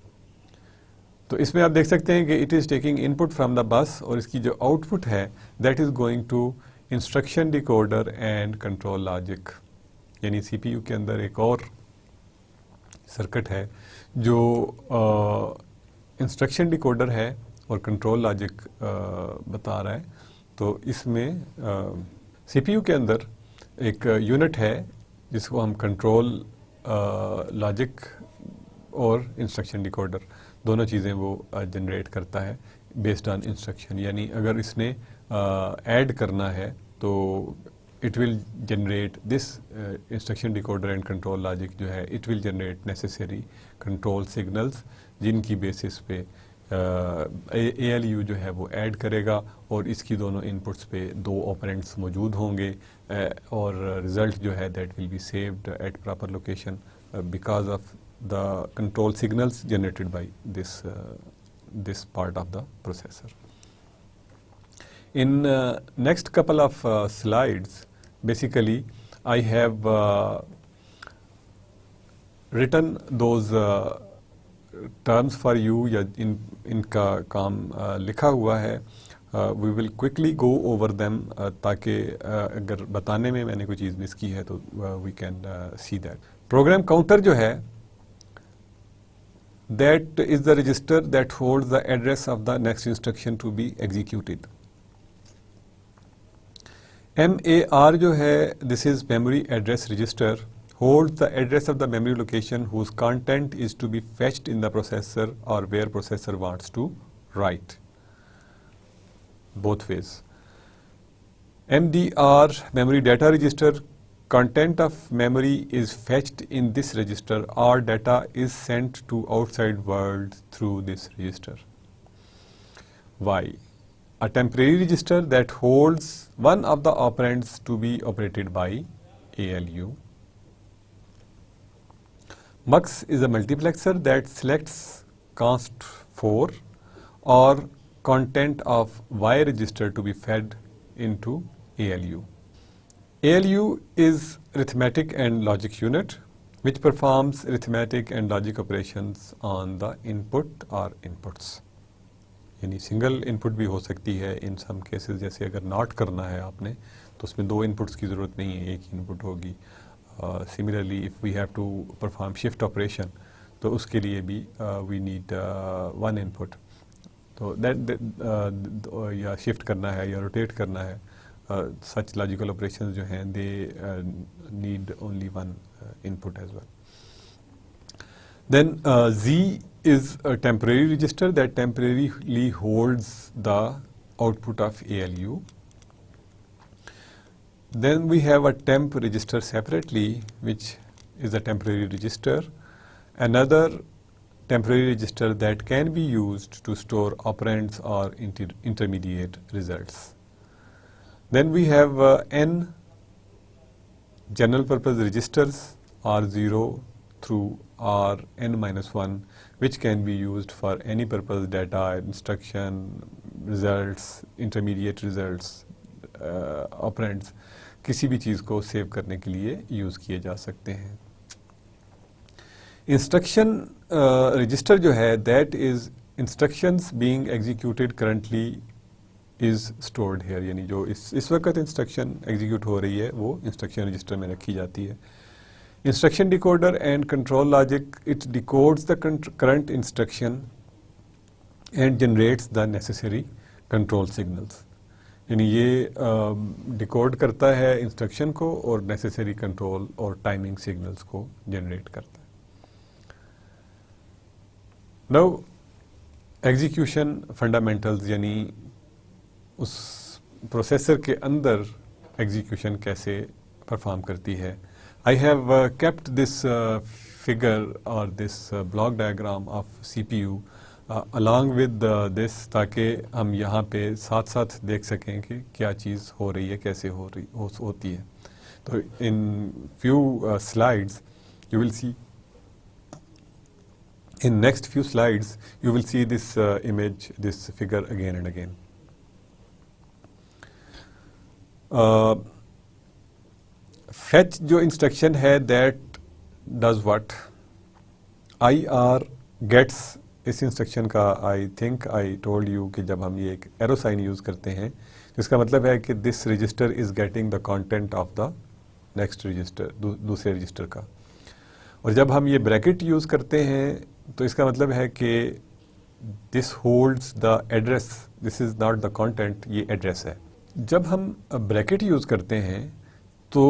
[SPEAKER 1] تو اس میں آپ دیکھ سکتے ہیں کہ it is taking input from the bus, اور اس کی جو آؤٹ پٹ ہے that is going to instruction decoder and control logic. یعنی سی پی یو کے اندر ایک اور سرکٹ ہے جو انسٹرکشن ڈیکوڈر ہے اور کنٹرول لاجک بتا رہا ہے. تو اس میں سی پی یو کے اندر ایک یونٹ ہے جس کو ہم کنٹرول لاجک اور انسٹرکشن ڈیکوڈر دونوں چیزیں وہ جنریٹ کرتا ہے بیسڈ آن انسٹرکشن. یعنی اگر اس نے ایڈ کرنا ہے تو it will generate this instruction decoder and control logic جو ہے it will generate necessary control signals جن کی بیسس پہ اے ایل یو جو ہے وہ ایڈ کرے گا، اور اس کی دونوں ان پٹس پہ دو آپرینٹس موجود ہوں گے، اور ریزلٹ جو ہے that will be saved at proper location because of the control signals generated by this part of the processor. In next couple of slides, basically I have written those terms for you, یا ان کا کام لکھا ہوا ہے. We will quickly go over them تاکہ اگر بتانے میں نے کوئی چیز مس کی ہے تو we can see that. Programme counter جو ہے that is the register that holds the address of the next instruction to be executed. MAR جو ہے this is memory address register, holds the address of the memory location whose content is to be fetched in the processor or where processor wants to write. Both ways. MDR memory data register, content of memory is fetched in this register or data is sent to outside world through this register. Y, a temporary register that holds one of the operands to be operated by ALU. Mux is a multiplexer that selects const 4 or content of Y register to be fed into ALU. ALU is arithmetic and logic unit which performs arithmetic and logic operations on the input or inputs. یعنی سنگل انپٹ بھی ہو سکتی ہے ان سم کیسز، جیسے اگر ناٹ کرنا ہے آپ نے تو اس میں دو انپٹس کی ضرورت نہیں ہے، ایک ہی انپٹ ہوگی. Similarly if we have to perform shift operation تو اس کے لیے بھی وی نیڈ ون انپٹ. تو یا شفٹ کرنا ہے یا روٹیٹ کرنا ہے، such logical operations جو ہیں they need only one input as well. Then Z is a temporary register that temporarily holds the output of ALU. Then we have a temp register separately, which is a temporary register. Another temporary register that can be used to store operands or intermediate results. Then we have n general purpose registers R0 through Rn-1 which can be used for any purpose: data, instruction, results, intermediate results, operands. کسی بھی چیز کو سیو کرنے کے لیے یوز کیے جا سکتے ہیں. انسٹرکشن رجسٹر جو ہے that is instructions being executed currently is stored here. یعنی جو اس وقت انسٹرکشن ایگزیکیوٹ ہو رہی ہے وہ انسٹرکشن رجسٹر میں رکھی جاتی ہے. Instruction decoder and control logic it decodes the current instruction and generates the necessary control signals. یعنی یہ ڈیکوڈ کرتا ہے انسٹرکشن کو اور نیسیسری کنٹرول اور ٹائمنگ سگنلز کو جنریٹ کرتا ہے. نو ایگزیکیوشن فنڈامنٹلز، یعنی اس پروسیسر کے اندر ایگزیکیوشن کیسے پرفارم کرتی ہے. I have kept this figure اور this block diagram of C P U along with this تاکہ ہم یہاں پہ ساتھ ساتھ دیکھ سکیں کہ کیا چیز ہو رہی ہے، کیسے ہوتی ہے. تو in few slides you will see, in next few slides you will see this image, this figure again and again. Fetch جو instruction ہے that does what? IR gets
[SPEAKER 2] اس انسٹرکشن کا I think I told you کہ جب ہم یہ ایک ایرو سائن یوز کرتے ہیں تو اس کا مطلب ہے کہ this register is getting the content of the next register, دوسرے رجسٹر کا. اور جب ہم یہ بریکٹ یوز کرتے ہیں تو اس کا مطلب ہے کہ this holds the address, this is not the content, یہ ایڈریس ہے. جب ہم بریکٹ یوز کرتے ہیں تو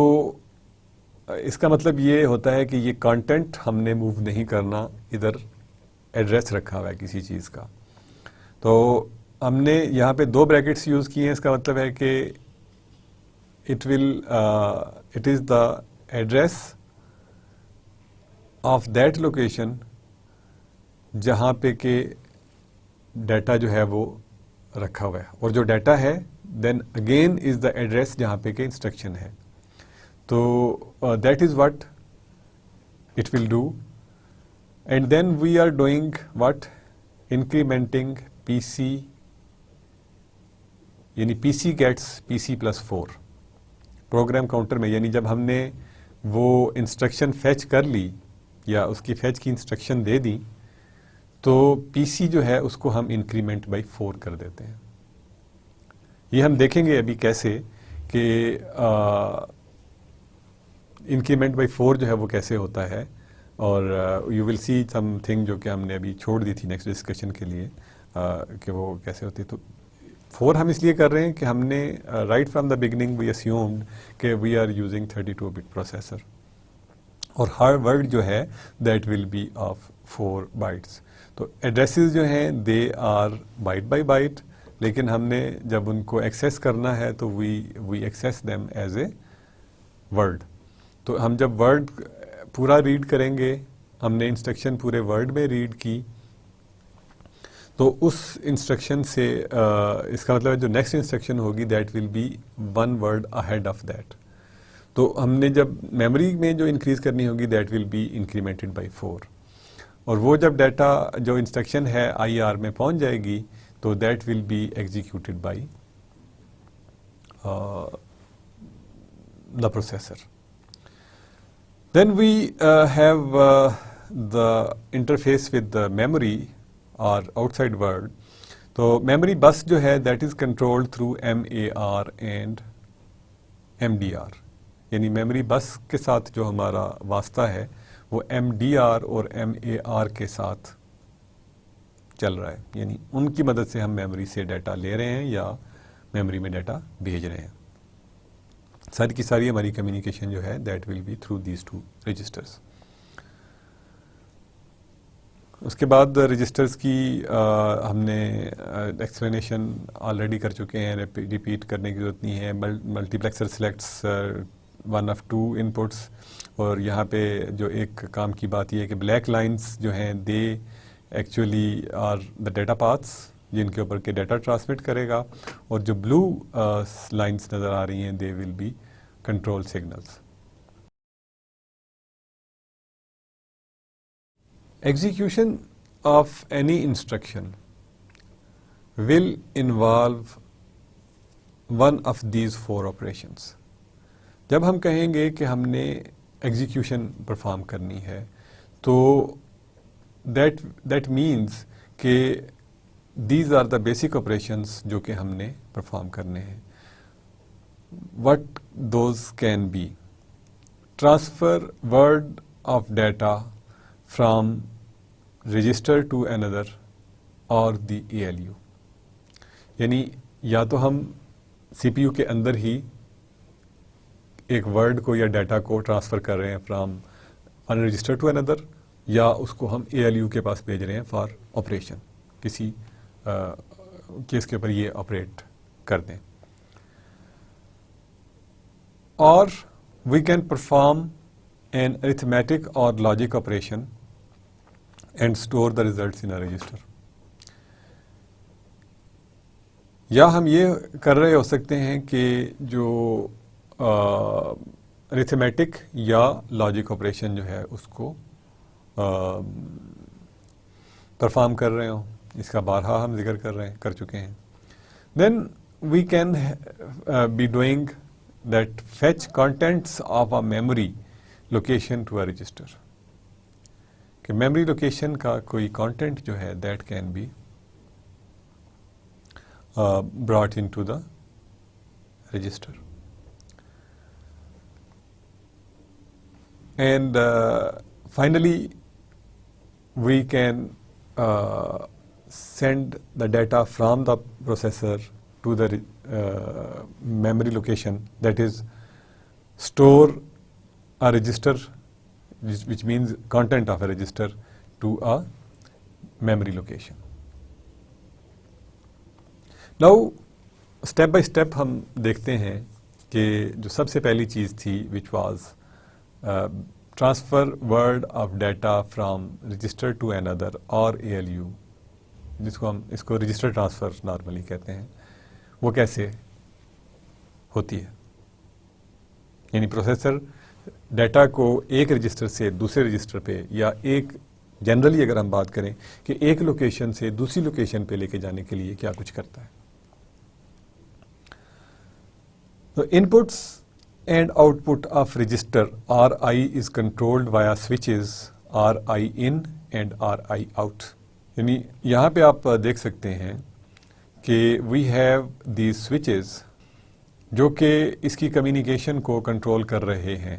[SPEAKER 2] اس کا مطلب یہ ہوتا ہے کہ یہ کانٹینٹ ہم نے موو نہیں کرنا، ادھر ایڈریس رکھا ہوا ہے کسی چیز کا. تو ہم نے یہاں پہ 2 بریکٹس یوز کیے ہیں، اس کا مطلب ہے کہ it is the address of that location جہاں پہ کہ ڈیٹا جو ہے وہ رکھا ہوا ہے، اور جو ڈیٹا ہے then again is the address جہاں پہ کہ انسٹرکشن ہے. تو that is what it will do. And then we are doing what, incrementing P C, یعنی P C gets P C plus 4 program counter میں. یعنی جب ہم نے وہ انسٹرکشن فیچ کر لی یا اس کی فیچ کی انسٹرکشن دے دی تو پی سی جو ہے اس کو ہم انکریمنٹ بائی 4 کر دیتے ہیں. یہ ہم دیکھیں گے ابھی کیسے کہ انکریمنٹ بائی 4 جو ہے وہ کیسے ہوتا ہے، اور you will C some thing جو کہ ہم نے ابھی چھوڑ دی تھی نیکسٹ ڈسکشن کے لیے کہ وہ کیسے ہوتی. تو 4 ہم اس لیے کر رہے ہیں کہ ہم نے right from the beginning we assumed کہ we are using 32 bit processor, اور ہر ورڈ جو ہے that will be of 4 bytes. تو ایڈریسز جو ہیں they are byte by byte, لیکن ہم نے جب ان کو ایکسیس کرنا ہے تو we access them as a word. تو ہم جب ورڈ پورا ریڈ کریں گے، ہم نے انسٹرکشن پورے ورڈ میں ریڈ کی تو اس انسٹرکشن سے اس کا مطلب ہے جو نیکسٹ انسٹرکشن ہوگی that will be 1 word ahead of that. تو ہم نے جب میموری میں جو انکریز کرنی ہوگی that will be incremented by 4، اور وہ جب ڈیٹا جو انسٹرکشن ہے آئی آر میں پہنچ جائے گی تو that will be executed by the processor. Then we have the interface with the memory اور آؤٹ سائڈ ورلڈ. تو میموری بس جو ہے that is controlled through MAR and MDR. یعنی میموری بس کے ساتھ جو ہمارا واسطہ ہے وہ MDR اور MAR کے ساتھ چل رہا ہے، یعنی ان کی مدد سے ہم میموری سے ڈیٹا لے رہے ہیں یا میموری میں ڈیٹا بھیج رہے ہیں. ساری کی ساری ہماری کمیونیکیشن جو ہے that will be through these 2 registers. اس کے بعد رجسٹرز کی ہم نے ایکسپلینیشن آلریڈی کر چکے ہیں، ریپیٹ کرنے کی ضرورت نہیں ہے. ملٹی پلیکسر سلیکٹس 1 of 2 انپٹس، اور یہاں پہ جو ایک کام کی بات یہ ہے کہ بلیک لائنس جو ہیں they actually are the data paths جن کے اوپر کے ڈیٹا ٹرانسمٹ کرے گا، اور جو بلو لائنس نظر آ رہی ہیں they will be control signals. Execution of any instruction will involve one of these 4 operations. جب ہم کہیں گے کہ ہم نے ایگزیکیوشن پرفارم کرنی ہے تو دیٹ مینس کہ these are the basic operations جو کہ ہم نے پرفارم کرنے ہیں. What those can be: transfer word of data from register to another or the ALU. یعنی یا تو ہم سی پی یو کے اندر ہی ایک ورڈ کو یا ڈیٹا کو ٹرانسفر کر رہے ہیں فرام ون رجسٹر ٹو اندر، یا اس کو ہم ALU کے پاس بھیج رہے ہیں فار آپریشن، کسی کیس کے اوپر یہ آپریٹ کر دیں. اور we can perform an arithmetic or logic operation and store the results in a register. یا ہم یہ کر رہے ہو سکتے ہیں کہ جو arithmetic یا logic operation جو ہے اس کو پرفارم کر رہے ہوں. اس کا بارہا ہم ذکر کر چکے ہیں. Then we can be doing that fetch contents of a memory location to a register. کہ میموری لوکیشن کا کوئی کانٹینٹ جو ہے that can be brought into the register. And finally, we can send the data from the processor to the memory location, that is store a register, which means content of a register, to a memory location. Now step by step ہم دیکھتے ہیں کہ جو سب سے پہلی چیز تھی which was transfer word of data from register to another or ALU, جس کو ہم اس کو رجسٹر ٹرانسفر نارملی کہتے ہیں، وہ کیسے ہوتی ہے؟ یعنی پروسیسر ڈیٹا کو ایک رجسٹر سے دوسرے رجسٹر پہ، یا ایک جنرلی اگر ہم بات کریں کہ ایک لوکیشن سے دوسری لوکیشن پہ لے کے جانے کے لیے کیا کچھ کرتا ہے. The inputs and output of register RI is controlled via switches RI in and RI out. یعنی یہاں پہ آپ دیکھ سکتے ہیں کہ we have these switches جو کہ اس کی کمیونیکیشن کو کنٹرول کر رہے ہیں.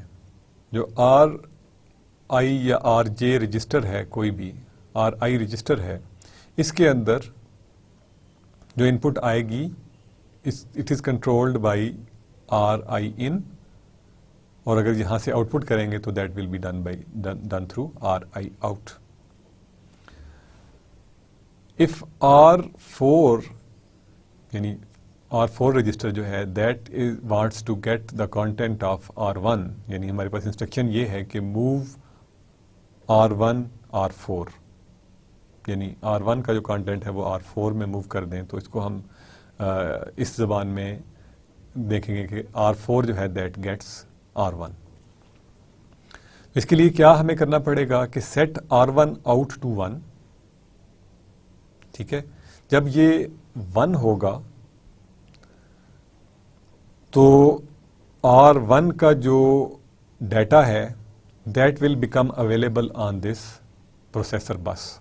[SPEAKER 2] جو RI یا RJ رجسٹر ہے، کوئی بھی RI رجسٹر ہے، اس کے اندر جو انپٹ آئے گی it is controlled by RI in، اور اگر یہاں سے آؤٹ پٹ کریں گے تو that will be done through RI out. If R4 یعنی R4 رجسٹر جو ہے that wants to get the content of R1، یعنی ہمارے پاس انسٹرکشن یہ ہے کہ موو R1 R4، یعنی R1 کا جو کانٹینٹ ہے وہ R4 میں موو کر دیں، تو اس کو ہم اس زبان میں دیکھیں گے کہ R4 جو ہے دیٹ گیٹس R1. اس کے لیے کیا ہمیں کرنا پڑے گا کہ سیٹ R1 آؤٹ ٹو 1. ٹھیک ہے، جب یہ 1 ہوگا تو R1 کا جو ڈیٹا ہے that will become available on this processor بس.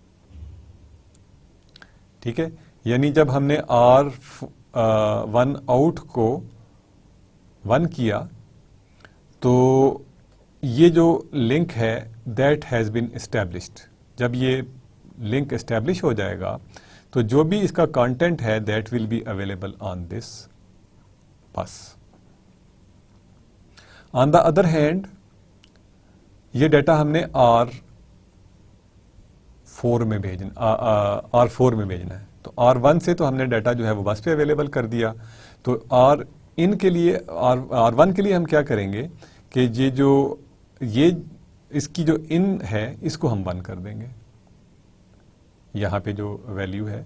[SPEAKER 2] ٹھیک ہے، یعنی جب ہم نے R1 آؤٹ کو 1 کیا تو یہ جو لنک ہے دیٹ ہیز بین اسٹیبلشڈ. جب یہ لنک اسٹیبلش ہو جائے گا تو جو بھی اس کا کانٹینٹ ہے that will be available on this bus. On the other hand یہ ڈیٹا ہم نے R4 میں بھیجنا ہے، تو R1 سے تو ہم نے ڈیٹا جو ہے وہ بس پہ اویلیبل کر دیا. تو ان کے لیے R1 کے لیے ہم کیا کریں گے کہ یہ اس کی جو ان ہے اس کو ہم 1 کر دیں گے. یہاں پہ جو ویلیو ہے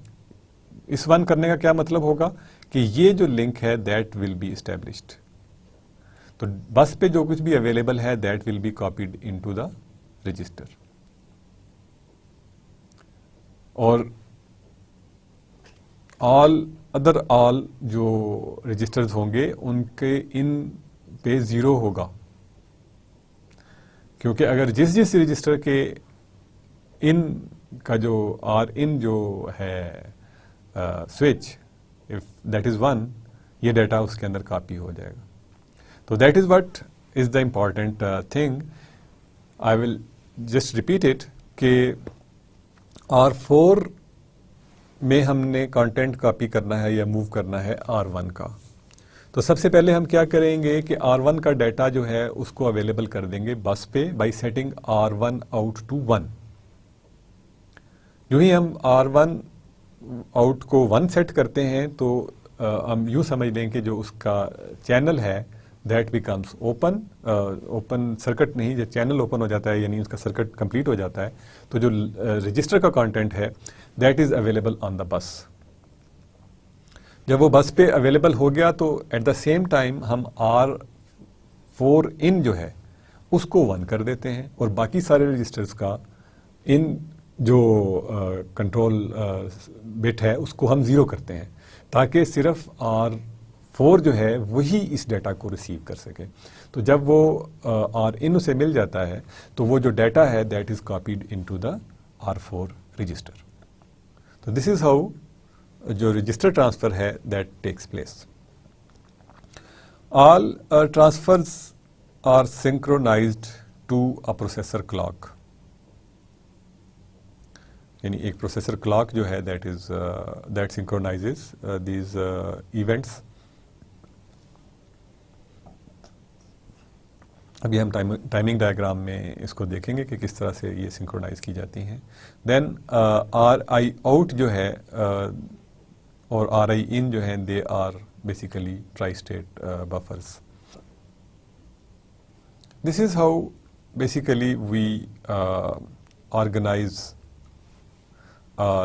[SPEAKER 2] اس 1 کرنے کا کیا مطلب ہوگا کہ یہ جو لنک ہے دیٹ ول بی اسٹیبلشڈ. تو بس پہ جو کچھ بھی اویلیبل ہے that will be copied into the register. اور آل جو رجسٹرز ہوں گے ان کے ان پہ 0 ہوگا، کیونکہ اگر جس رجسٹر کے ان کا جو R in جو ہے سوئچ اف دیٹ از 1، یہ ڈیٹا اس کے اندر کاپی ہو جائے گا. تو that is what is the important thing. I will just repeat it کہ R4 میں ہم نے کانٹینٹ کاپی کرنا ہے یا موو کرنا ہے R1 کا. تو سب سے پہلے ہم کیا کریں گے کہ R1 کا ڈیٹا جو ہے اس کو اویلیبل کر دیں گے بس پہ by setting R1 out to 1. جو ہی ہم R1 آؤٹ کو 1 سیٹ کرتے ہیں تو ہم یوں سمجھ لیں کہ جو اس کا چینل ہے دیٹ بیکمس اوپن سرکٹ نہیں، جب چینل اوپن ہو جاتا ہے یعنی اس کا سرکٹ کمپلیٹ ہو جاتا ہے تو جو رجسٹر کا کانٹینٹ ہے that is available on the بس. جب وہ بس پہ اویلیبل ہو گیا تو ایٹ دا سیم ٹائم ہم R4 ان جو ہے اس کو 1 کر دیتے ہیں اور باقی سارے رجسٹرز کا ان جو کنٹرول بٹ ہے اس کو ہم 0 کرتے ہیں تاکہ صرف R4 4 جو ہے وہی اس ڈیٹا کو ریسیو کر سکے. تو جب وہ R-in اسے مل جاتا ہے تو وہ جو ڈیٹا ہے that is copied into the R4 register. تو دس از ہاؤ جو رجسٹر ٹرانسفر ہے that takes place. All transfers are synchronized to a processor clock. یعنی ایک پروسیسر کلاک جو ہے دیٹ سنکرونائزز دیز ایونٹس. ابھی ہم ٹائمنگ ڈائیگرام میں اس کو دیکھیں گے کہ کس طرح سے یہ سنکرونائز کی جاتی ہیں. دین آئی آؤٹ جو ہے اور آئی ان جو ہیں they are basically tri state buffers. This is how basically we organize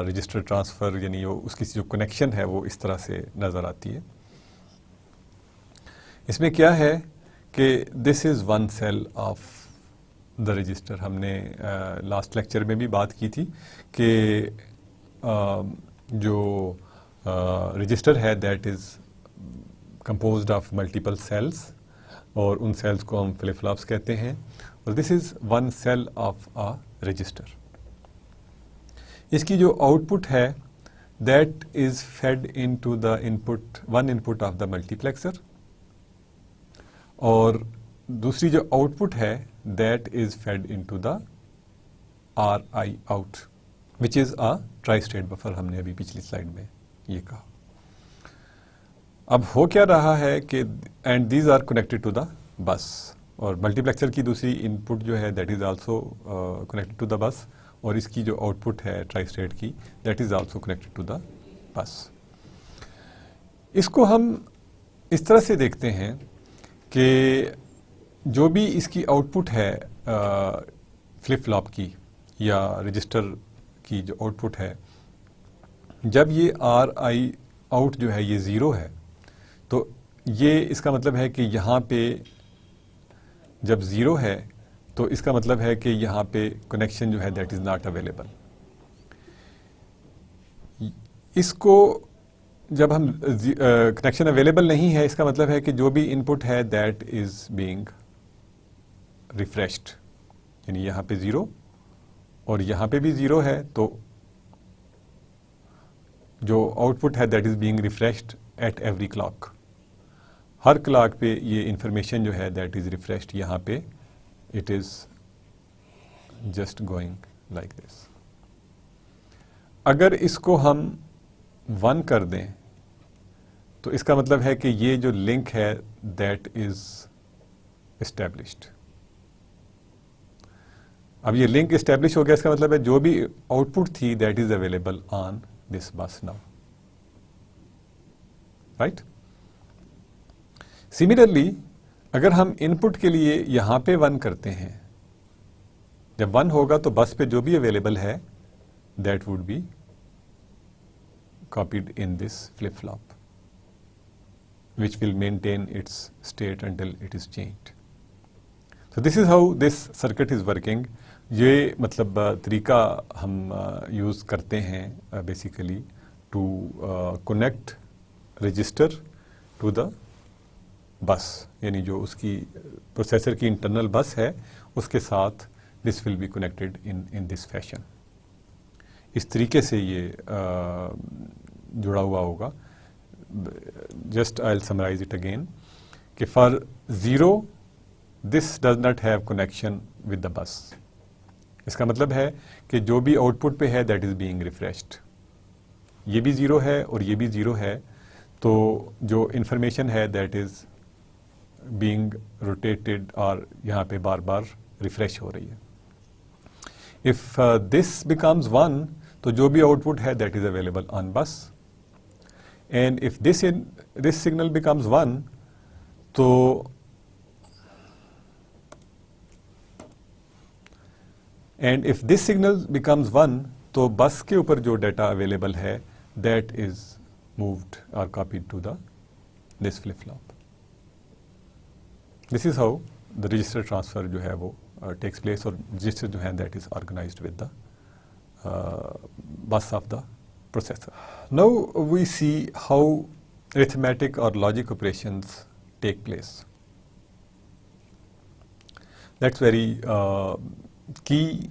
[SPEAKER 2] register transfer. یعنی اس کی جو کنیکشن ہے وہ اس طرح سے نظر آتی ہے. اس میں کیا ہے کہ this is one cell of the register. ہم نے لاسٹ لیکچر میں بھی بات کی تھی کہ جو رجسٹر ہے that is composed of multiple cells اور ان سیلس کو ہم فلپ فلاپس کہتے ہیں. اور this is one cell of a register. اس کی جو آؤٹ پٹ ہے that is fed into the one input of the multiplexer. اور دوسری جو آؤٹ پٹ ہے that is fed into the I O which is a tri state buffer. ہم نے ابھی پچھلی سلائڈ میں یہ کہا. اب ہو کیا رہا ہے کہ and these are connected to the bus. اور ملٹی پلیکسر کی دوسری ان پٹ جو ہے that is also connected to the bus. اور اس کی جو آؤٹ پٹ ہے ٹرائی اسٹیٹ کی that is also connected to the bus. اس کو ہم اس طرح سے دیکھتے ہیں کہ جو بھی اس کی آؤٹ پٹ ہے فلپ فلاپ کی یا رجسٹر کی جو آؤٹ پٹ ہے, جب یہ آر آئی آؤٹ جو ہے یہ 0 ہے تو یہ اس کا مطلب ہے کہ یہاں پہ جب 0 ہے تو اس کا مطلب ہے کہ یہاں پہ کنیکشن جو ہے دیٹ از ناٹ اویلیبل. اس کو جب ہم کنیکشن اویلیبل نہیں ہے اس کا مطلب ہے کہ جو بھی ان پٹ ہے دیٹ از بینگ ریفریشڈ. یعنی یہاں پہ 0 اور یہاں پہ بھی 0 ہے تو جو آؤٹ پٹ ہے that is being refreshed at every clock. ہر کلاک پہ یہ انفارمیشن جو ہے دیٹ از ریفریشڈ. یہاں پہ it is just going like this. اگر اس کو ہم 1 کر دیں تو اس کا مطلب ہے کہ یہ جو لنک ہے دیٹ از اسٹیبلشڈ. اب یہ لنک اسٹیبلش ہو گیا. اس کا مطلب ہے جو بھی آؤٹ پٹ تھی that is available on this بس ناؤ. رائٹ. سملرلی اگر ہم ان پٹ کے لیے یہاں پہ 1 کرتے ہیں, جب 1 ہوگا تو بس پہ جو بھی اویلیبل ہے that would be copied in this flip-flop which will maintain its state until it is changed. So this is how this circuit is working. یہ مطلب طریقہ ہم یوز کرتے ہیں basically to connect register to the bus. یعنی جو اس کی پروسیسر کی انٹرنل بس ہے اس کے ساتھ this will be connected in this fashion. اس طریقے سے یہ جڑا ہوا ہوگا. Just I will summarise it again کہ for 0 this does not have connection with the bus. اس کا مطلب ہے کہ جو بھی آؤٹ پٹ پہ ہے دیٹ از بینگ ریفریشڈ. یہ بھی 0 ہے اور یہ بھی 0 ہے تو جو انفارمیشن ہے دیٹ از بینگ روٹیٹڈ اور یہاں پہ بار بار ریفریش ہو رہی ہے. If this becomes 1 تو جو بھی آؤٹ پٹ ہے that is available on bus. And if this signal becomes 1 تو and if this signal becomes 1 تو بس کے اوپر جو ڈیٹا اویلیبل ہے دیٹ از مووڈ اور copied to the this flip flop. This is how the register transfer جو ہے وہ takes place, اور register جو ہے that is organized with the bus of the processor. Now we see how arithmetic or logic operations take place. That's very key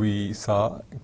[SPEAKER 2] We saw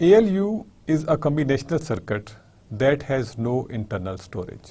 [SPEAKER 2] ALU is a combinational circuit that has no internal storage.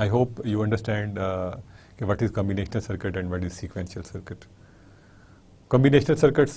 [SPEAKER 2] I hope you understand what is combinational circuit and what is sequential circuit. Combinational circuits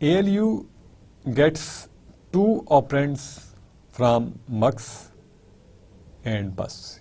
[SPEAKER 2] ALU gets 2 operands from mux and bus.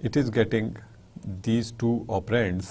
[SPEAKER 2] it is getting these 2 operands.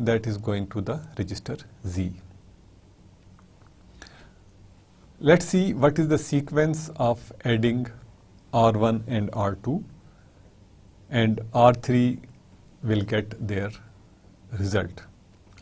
[SPEAKER 2] that is going to the register Z. Let's see what is the sequence of adding R1 and R2, and R3 will get their result.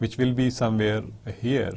[SPEAKER 2] which will be somewhere here,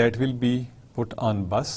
[SPEAKER 2] that will be put on bus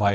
[SPEAKER 2] Y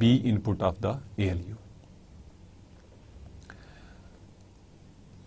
[SPEAKER 2] B input of the ALU.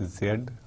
[SPEAKER 2] Z.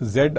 [SPEAKER 2] Z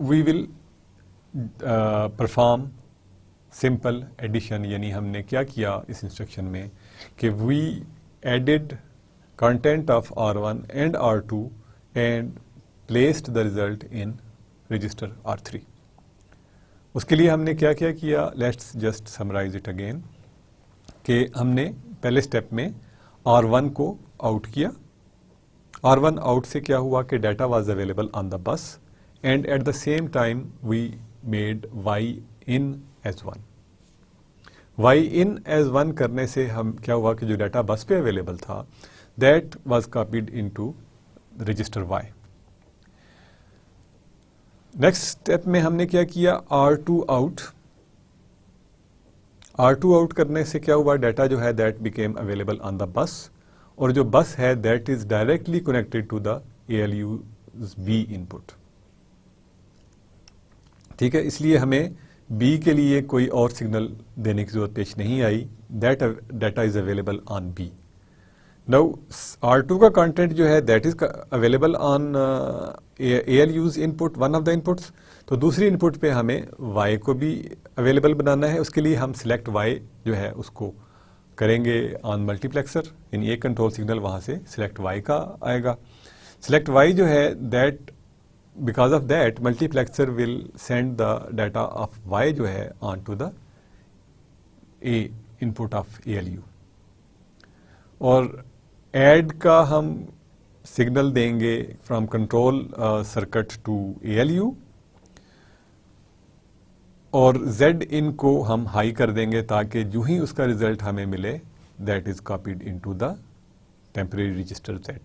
[SPEAKER 2] we will perform simple addition, یعنی ہم نے کیا کیا اس انسٹرکشن میں کہ we added content of R1 and R2 and placed the result in register R3. اس کے لیے ہم نے کیا کیا، let's just summarise it again, کہ ہم نے پہلے اسٹیپ میں R1 کو آؤٹ کیا. R1 آؤٹ سے کیا ہوا کہ data was available on the bus and at the same time we made Y in as 1. Y in as 1 کرنے سے ہم کیا ہوا کہ جو ڈیٹا بس پہ اویلیبل تھا that was copied into register Y. Next step میں ہم نے کیا R2 آؤٹ. R2 آؤٹ کرنے سے کیا ہوا، ڈیٹا جو ہے that became available on the bus, اور جو بس ہے that is directly connected to the ALU's B input. ٹھیک ہے، اس لیے ہمیں B کے لیے کوئی اور سگنل دینے کی ضرورت پیش نہیں آئی. That data is available on B. Now R2 کا کانٹینٹ جو ہے that is available on ALU's input, one of the inputs. تو دوسری انپٹ پہ ہمیں Y کو بھی اویلیبل بنانا ہے. اس کے لیے ہم سلیکٹ Y جو ہے اس کو کریں گے آن ملٹی پلیکسر، یعنی ایک کنٹرول سگنل وہاں سے سلیکٹ Y کا آئے گا. سلیکٹ Y جو ہے that because of that multiplexer will send the data of Y جو ہے on to the A input of ALU. اور ایڈ کا ہم سگنل دیں گے from control circuit to ALU، اور Z ان کو ہم ہائی کر دیں گے تاکہ جو ہی اس کا ریزلٹ ہمیں ملے that is copied into the temporary register Z.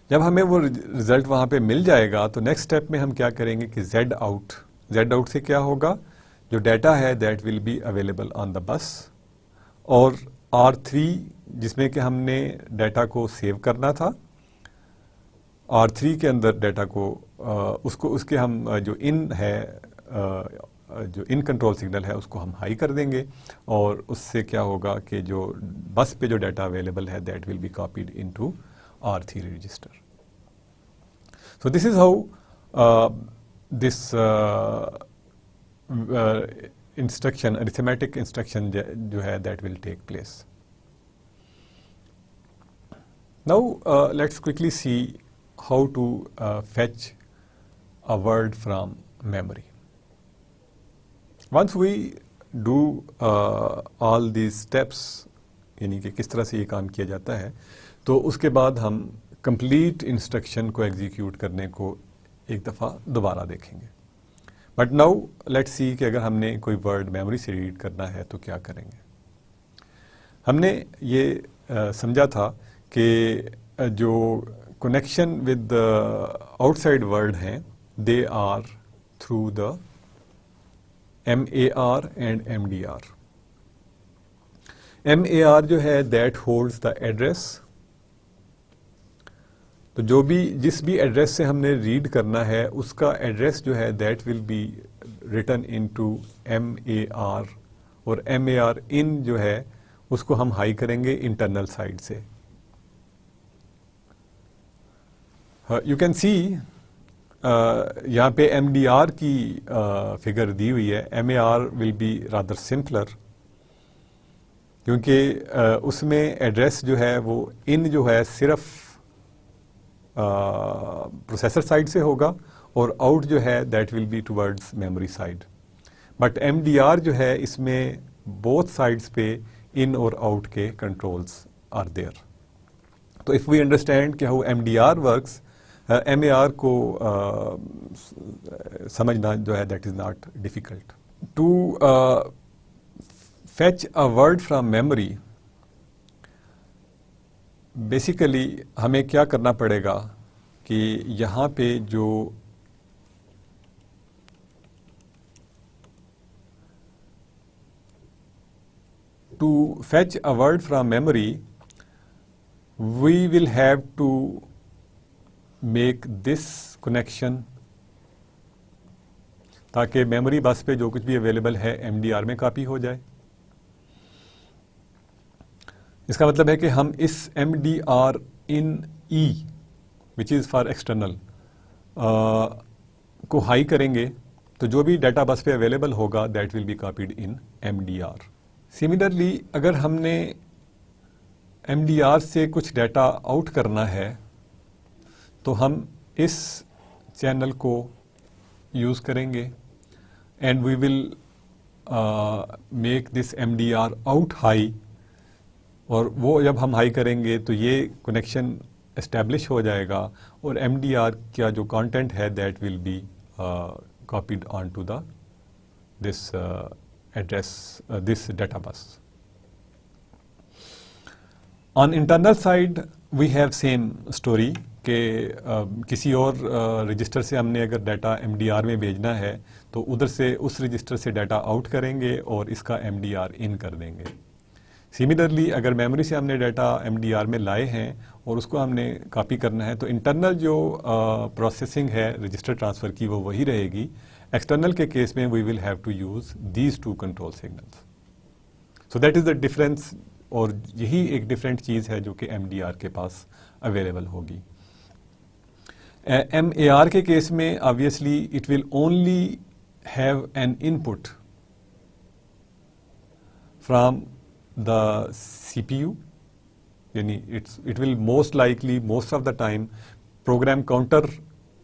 [SPEAKER 2] جب ہمیں وہ ریزلٹ وہاں پہ مل جائے گا تو نیکسٹ اسٹیپ میں ہم کیا کریں گے کہ Z آؤٹ سے کیا ہوگا، جو ڈیٹا ہے that will be available on the bus, اور R3 جس میں کہ ہم نے ڈیٹا کو سیو کرنا تھا، R3 کے اندر ڈیٹا کو اس کے ہم جو ان ہے جو ان کنٹرول سگنل ہے اس کو ہم ہائی کر دیں گے، اور اس سے کیا ہوگا کہ جو بس پہ جو ڈیٹا اویلیبل ہے that will be copied into R3 register. So this is how this instruction arithmetic instruction جو ہے that will take place. Now let's quickly see how to fetch a word from memory. Once we do all these steps، یعنی کہ کس طرح سے یہ کام کیا جاتا ہے، تو اس کے بعد ہم کمپلیٹ انسٹرکشن کو ایگزیکیوٹ کرنے کو ایک دفعہ دوبارہ دیکھیں گے. بٹ ناؤ لیٹ سی کہ اگر ہم نے کوئی ورڈ میموری سے ریڈ کرنا ہے تو کیا کریں گے. ہم نے یہ سمجھا تھا کہ جو connection with outside word ہیں they are through the MAR and MDR. MAR جو ہے دیٹ ہولڈز دا ایڈریس. تو جس بھی ایڈریس سے ہم نے ریڈ کرنا ہے اس کا ایڈریس جو ہے that will be written into MAR، اور MAR ان جو ہے اس کو ہم ہائی کریں گے انٹرنل سائڈ سے. یو کین سی یہاں پہ MDR کی فگر دی ہوئی ہے. MAR will be rather simpler, کیونکہ اس میں ایڈریس جو ہے وہ ان جو ہے صرف پروسیسر سائڈ سے ہوگا، اور آؤٹ جو ہے that will be towards memory side. But MDR جو ہے اس میں بوتھ سائڈس پہ ان اور آؤٹ کے کنٹرولز آر دیئر. تو اف وی انڈرسٹینڈ کہ ہاؤ MDR ورکس، MAR کو سمجھنا جو ہے that is not difficult. To fetch a word from memory, basically ہمیں کیا کرنا پڑے گا کہ یہاں پہ جو to fetch a word from memory we will have to make this connection, تاکہ میموری بس پہ جو کچھ بھی اویلیبل ہے MDR میں کاپی ہو جائے. اس کا مطلب ہے کہ ہم اس MDR in E which is for external کو ہائی کریں گے تو جو بھی ڈیٹا بس پہ اویلیبل ہوگا that will be copied in M D R. Similarly اگر ہم نے ایم ڈی آر سے کچھ ڈیٹا آؤٹ کرنا ہے تو ہم اس چینل کو یوز کریں گے and we will make this M D R out high, اور وہ جب ہم ہائی کریں گے تو یہ کنیکشن اسٹیبلش ہو جائے گا اور ایم ڈی آر کا جو کانٹینٹ ہے that will be copied onto the this address this databus. On internal side we have same story کہ کسی اور رجسٹر سے ہم نے اگر ڈیٹا ایم ڈی آر میں بھیجنا ہے تو ادھر سے اس رجسٹر سے ڈیٹا آؤٹ کریں گے اور اس کا ایم ڈی آر ان کر دیں گے. سملرلی اگر میموری سے ہم نے ڈیٹا ایم ڈی آر میں لائے ہیں اور اس کو ہم نے کاپی کرنا ہے تو انٹرنل جو پروسیسنگ ہے رجسٹر ٹرانسفر کی وہ وہی رہے گی. ایکسٹرنل کے کیس میں we will have to use these two control signals. So that is the difference, اور یہی ایک ڈفرینٹ چیز ہے جو کہ ایم ڈی آر کے پاس اویلیبل ہوگی. ایم اے آر کے کیس میں obviously it will only have an in put from the CPU, یعنی it will most likely most of the time program counter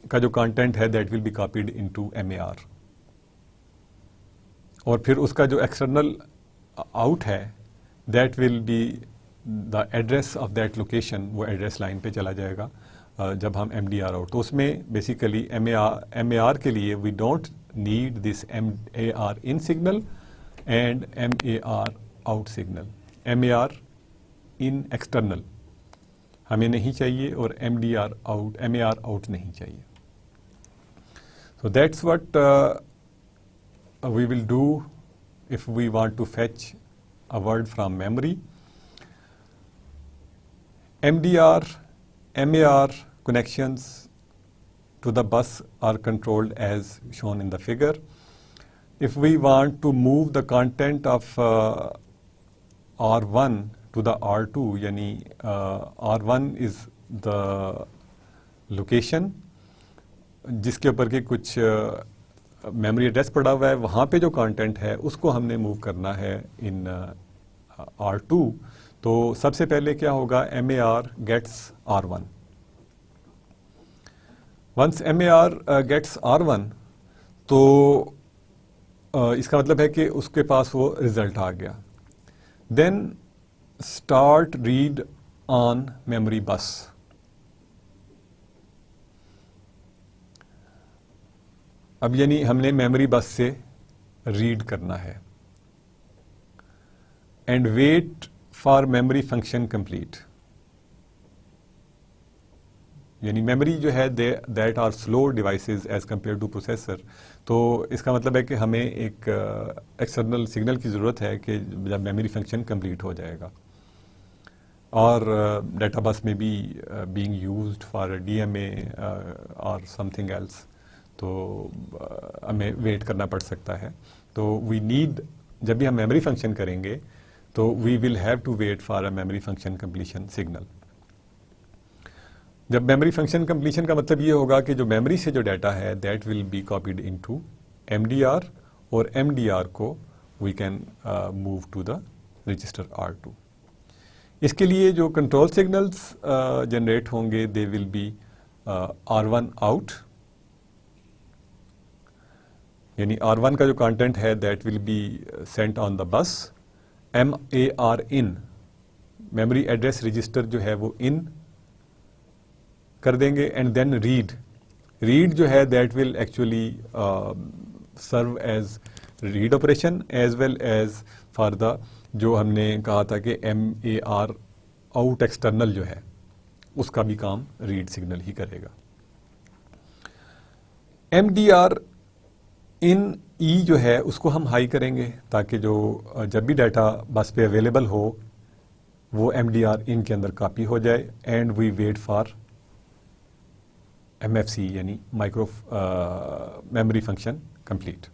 [SPEAKER 2] کا جو کانٹینٹ ہے that will be copied into MAR, اور پھر اس کا جو ایکسٹرنل آؤٹ ہے that will be the address of that location, وہ ایڈریس لائن پہ چلا جائے گا جب ہم ایم ڈی آر آؤٹ. تو اس میں بیسیکلی ایم اے آر کے لیے we don't need this M A R in signal and M A R out signal. M A R in external ہمیں نہیں چاہیے اور M D R out M A R out نہیں چاہیے. So that's what we will do if we want to fetch a word from memory. MDR, MAR connections to the bus are controlled as shown in the figure. If we want to move the content of R1 to the R2, yani R1 is the location جس کے اوپر کہ کچھ میموری ایڈریس پڑا ہوا ہے, وہاں پہ جو کانٹینٹ ہے اس کو ہم نے موو کرنا ہے ان R2. تو سب سے پہلے کیا ہوگا, M A R gets R1. Once M A R gets R1 تو اس کا مطلب ہے کہ اس کے پاس وہ ریزلٹ آ گیا. Then start read on memory bus. اب یعنی ہم نے میموری بس سے ریڈ کرنا ہے and wait for memory function complete. یعنی میموری جو ہے that are slow devices as compare to processor. تو اس کا مطلب ہے کہ ہمیں ایک ایکسٹرنل سگنل کی ضرورت ہے کہ جب میموری فنکشن کمپلیٹ ہو جائے گا. اور ڈیٹا بس میں بھی being used for D M A اور سم تھنگ ایلس, تو ہمیں ویٹ کرنا پڑ سکتا ہے. تو وی نیڈ, جب بھی ہم میموری فنکشن کریں گے تو we will have to wait for a memory function completion signal. جب میموری فنکشن کمپلیشن کا مطلب یہ ہوگا کہ جو میموری سے جو ڈیٹا ہے that will be copied into M D R, اور ایم ڈی آر کو we can move to the register R2. اس کے لیے جو کنٹرول سگنلس جنریٹ ہوں گے دے ول بی R1 آؤٹ, یعنی R1 کا جو کانٹینٹ ہے that will be sent on the bus. M A R in, memory address register جو ہے وہ ان کر دیں گے, اینڈ دین ریڈ جو ہے that will actually serve as read operation as well as for the جو ہم نے کہا تھا کہ M A R out external جو ہے اس کا بھی کام ریڈ سگنل ہی کرے گا. M D are in E جو ہے اس کو ہم ہائی کریں گے تاکہ جو جب بھی ڈیٹا بس پہ اویلیبل ہو وہ ایم ڈی آر ان کے اندر کاپی ہو جائے. And we wait for M F C یعنی مائکرو میموری فنکشن کمپلیٹ.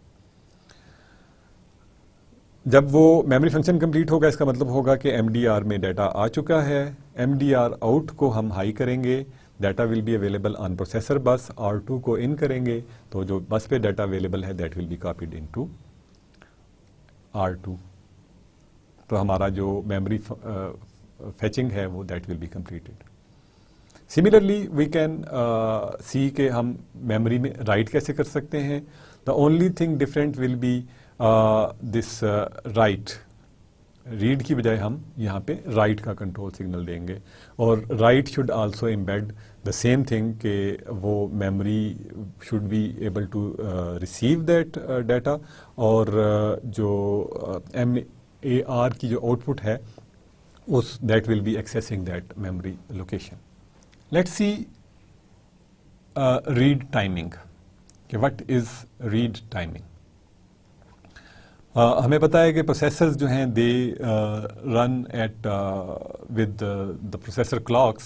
[SPEAKER 2] جب وہ میموری فنکشن کمپلیٹ ہوگا اس کا مطلب ہوگا کہ ایم ڈی آر میں ڈیٹا آ چکا ہے. ایم ڈی آر آؤٹ کو ہم ہائی کریں گے data will be available on processor bus. R2 کو ان کریں گے تو جو بس پہ ڈیٹا اویلیبل ہے that will be copied into R2. تو ہمارا جو میموری فیچنگ ہے وہ that will be completed. Similarly we can see کہ ہم میموری میں رائٹ کیسے کر سکتے ہیں. The only thing different will be this write. Read کی بجائے ہم یہاں پہ رائٹ کا کنٹرول سگنل دیں گے, اور write should also embed the same thing کہ وہ memory should be able to receive that data, اور جو MAR کی جو آؤٹ پٹ ہے اس that will be accessing that memory location. Let's see read timing کہ وٹ از ریڈ ٹائمنگ. ہمیں پتہ ہے کہ پروسیسرز جو ہیں they run at with the processor clocks.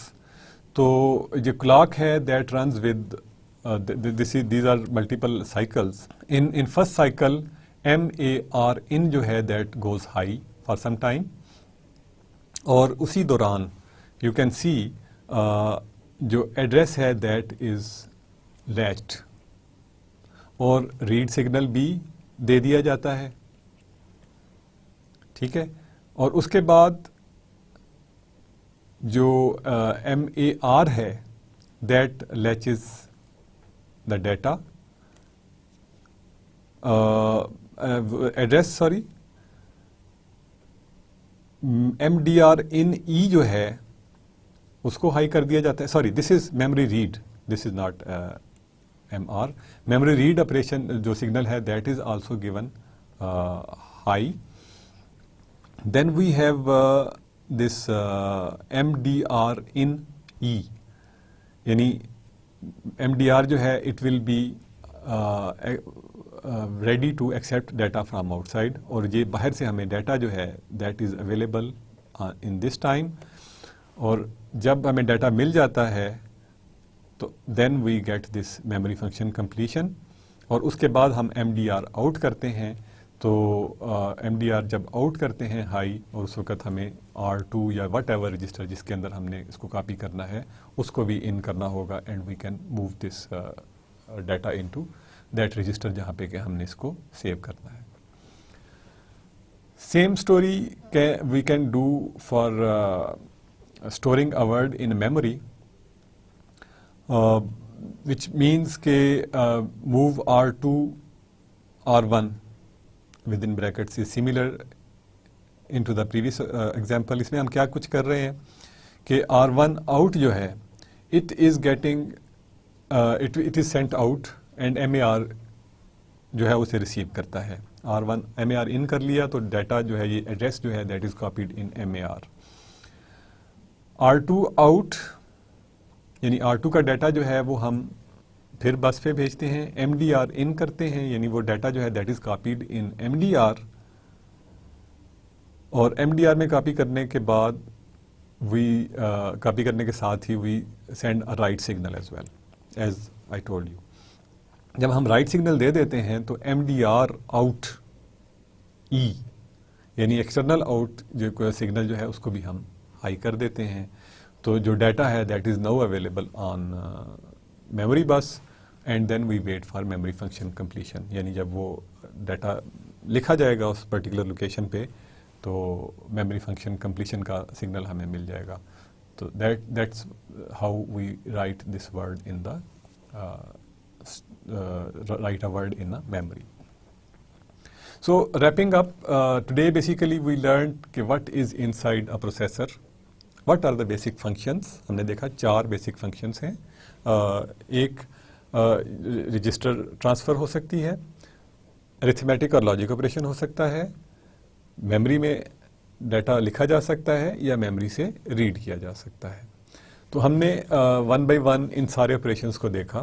[SPEAKER 2] تو جو کلاک ہے that runs with these are multiple cycles. In first cycle MAR in جو ہے that goes high for some time, اور اسی دوران یو کین سی جو ایڈریس ہے دیٹ از لیچڈ, اور ریڈ سگنل بھی دے دیا جاتا ہے. ٹھیک ہے, اور اس کے بعد جو MAR ہے that latches the data address MDR in E جو ہے اس کو ہائی کر دیا جاتا ہے. This is memory read, this is not MR. Memory read operation جو سگنل ہے that is also given high. Then we have this MDR in E, یعنی MDR جو ہے it will be ready to accept data from outside, اور یہ باہر سے ہمیں ڈیٹا جو ہے that is available in this time. اور جب ہمیں ڈیٹا مل جاتا ہے تو then we get this memory function completion, اور اس کے بعد ہم MDR آؤٹ کرتے ہیں. تو MDR جب آؤٹ کرتے ہیں ہائی, اور اس وقت ہمیں R2 یا وٹ ایور رجسٹر جس کے اندر ہم نے اس کو کاپی کرنا ہے اس کو بھی ان کرنا ہوگا, and we can move this data into that register جہاں پہ کہ ہم نے اس کو سیو کرنا ہے. Same story we can do for storing a word in memory, which means کہ move R2 R1 with in brackets is similar in to the previous example. اس میں ہم کیا کچھ کر رہے ہیں کہ R1 آؤٹ جو ہے it is getting it is sent out, and MAR جو ہے اسے ریسیو کرتا ہے. R1 MAR ان کر لیا تو ڈیٹا جو ہے یہ ایڈریس جو ہے that is copied in MAR. R2 out یعنی R2 کا ڈیٹا جو ہے وہ ہم پھر بس پہ بھیجتے ہیں. MDR ان کرتے ہیں یعنی وہ ڈیٹا جو ہے that is copied in MDR, اور MDR میں کاپی کرنے کے بعد کاپی کرنے کے ساتھ ہی we send a write signal as well as I told you. جب ہم رائٹ سگنل دے دیتے ہیں تو MDR آؤٹ ای یعنی ایکسٹرنل آؤٹ جو سگنل جو ہے اس کو بھی ہم ہائی کر دیتے ہیں. تو جو ڈیٹا ہے that is now available on memory bus, and then we wait for memory function completion. یعنی جب وہ ڈیٹا لکھا جائے گا اس پرٹیکولر لوکیشن پہ تو میموری فنکشن کمپلیشن کا سگنل ہمیں مل جائے گا. تو that's how we write this word in the write a word in a memory. So wrapping up, today basically we learned کہ what is inside a processor, what are the basic functions. ہم نے دیکھا 4 basic functions ہیں. ایک رجسٹر ٹرانسفر ہو سکتی ہے, arithmetic اور لاجک آپریشن ہو سکتا ہے, میموری میں ڈیٹا لکھا جا سکتا ہے یا میموری سے ریڈ کیا جا سکتا ہے. تو ہم نے 1 by 1 ان سارے آپریشنس کو دیکھا.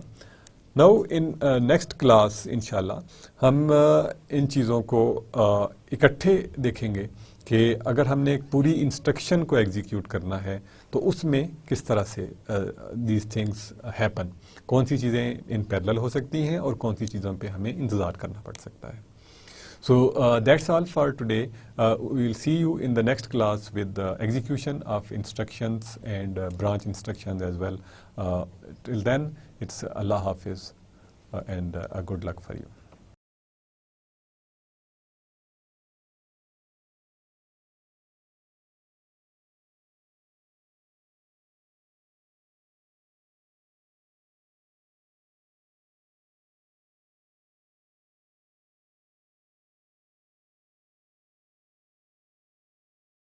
[SPEAKER 2] ناؤ ان نیکسٹ کلاس انشاءاللہ ہم ان چیزوں کو اکٹھے دیکھیں گے کہ اگر ہم نے ایک پوری انسٹرکشن کو ایگزیکیوٹ کرنا ہے تو اس میں کس طرح سے دیز تھنگس ہیپن, کون سی چیزیں ان پیرلل ہو سکتی ہیں اور کون سی چیزوں پہ ہمیں انتظار کرنا پڑ سکتا ہے.
[SPEAKER 1] So that's all for today. We will see you in the next class with the execution of instructions and branch instructions as well. Till then, it's Allah Hafiz and a good luck for you.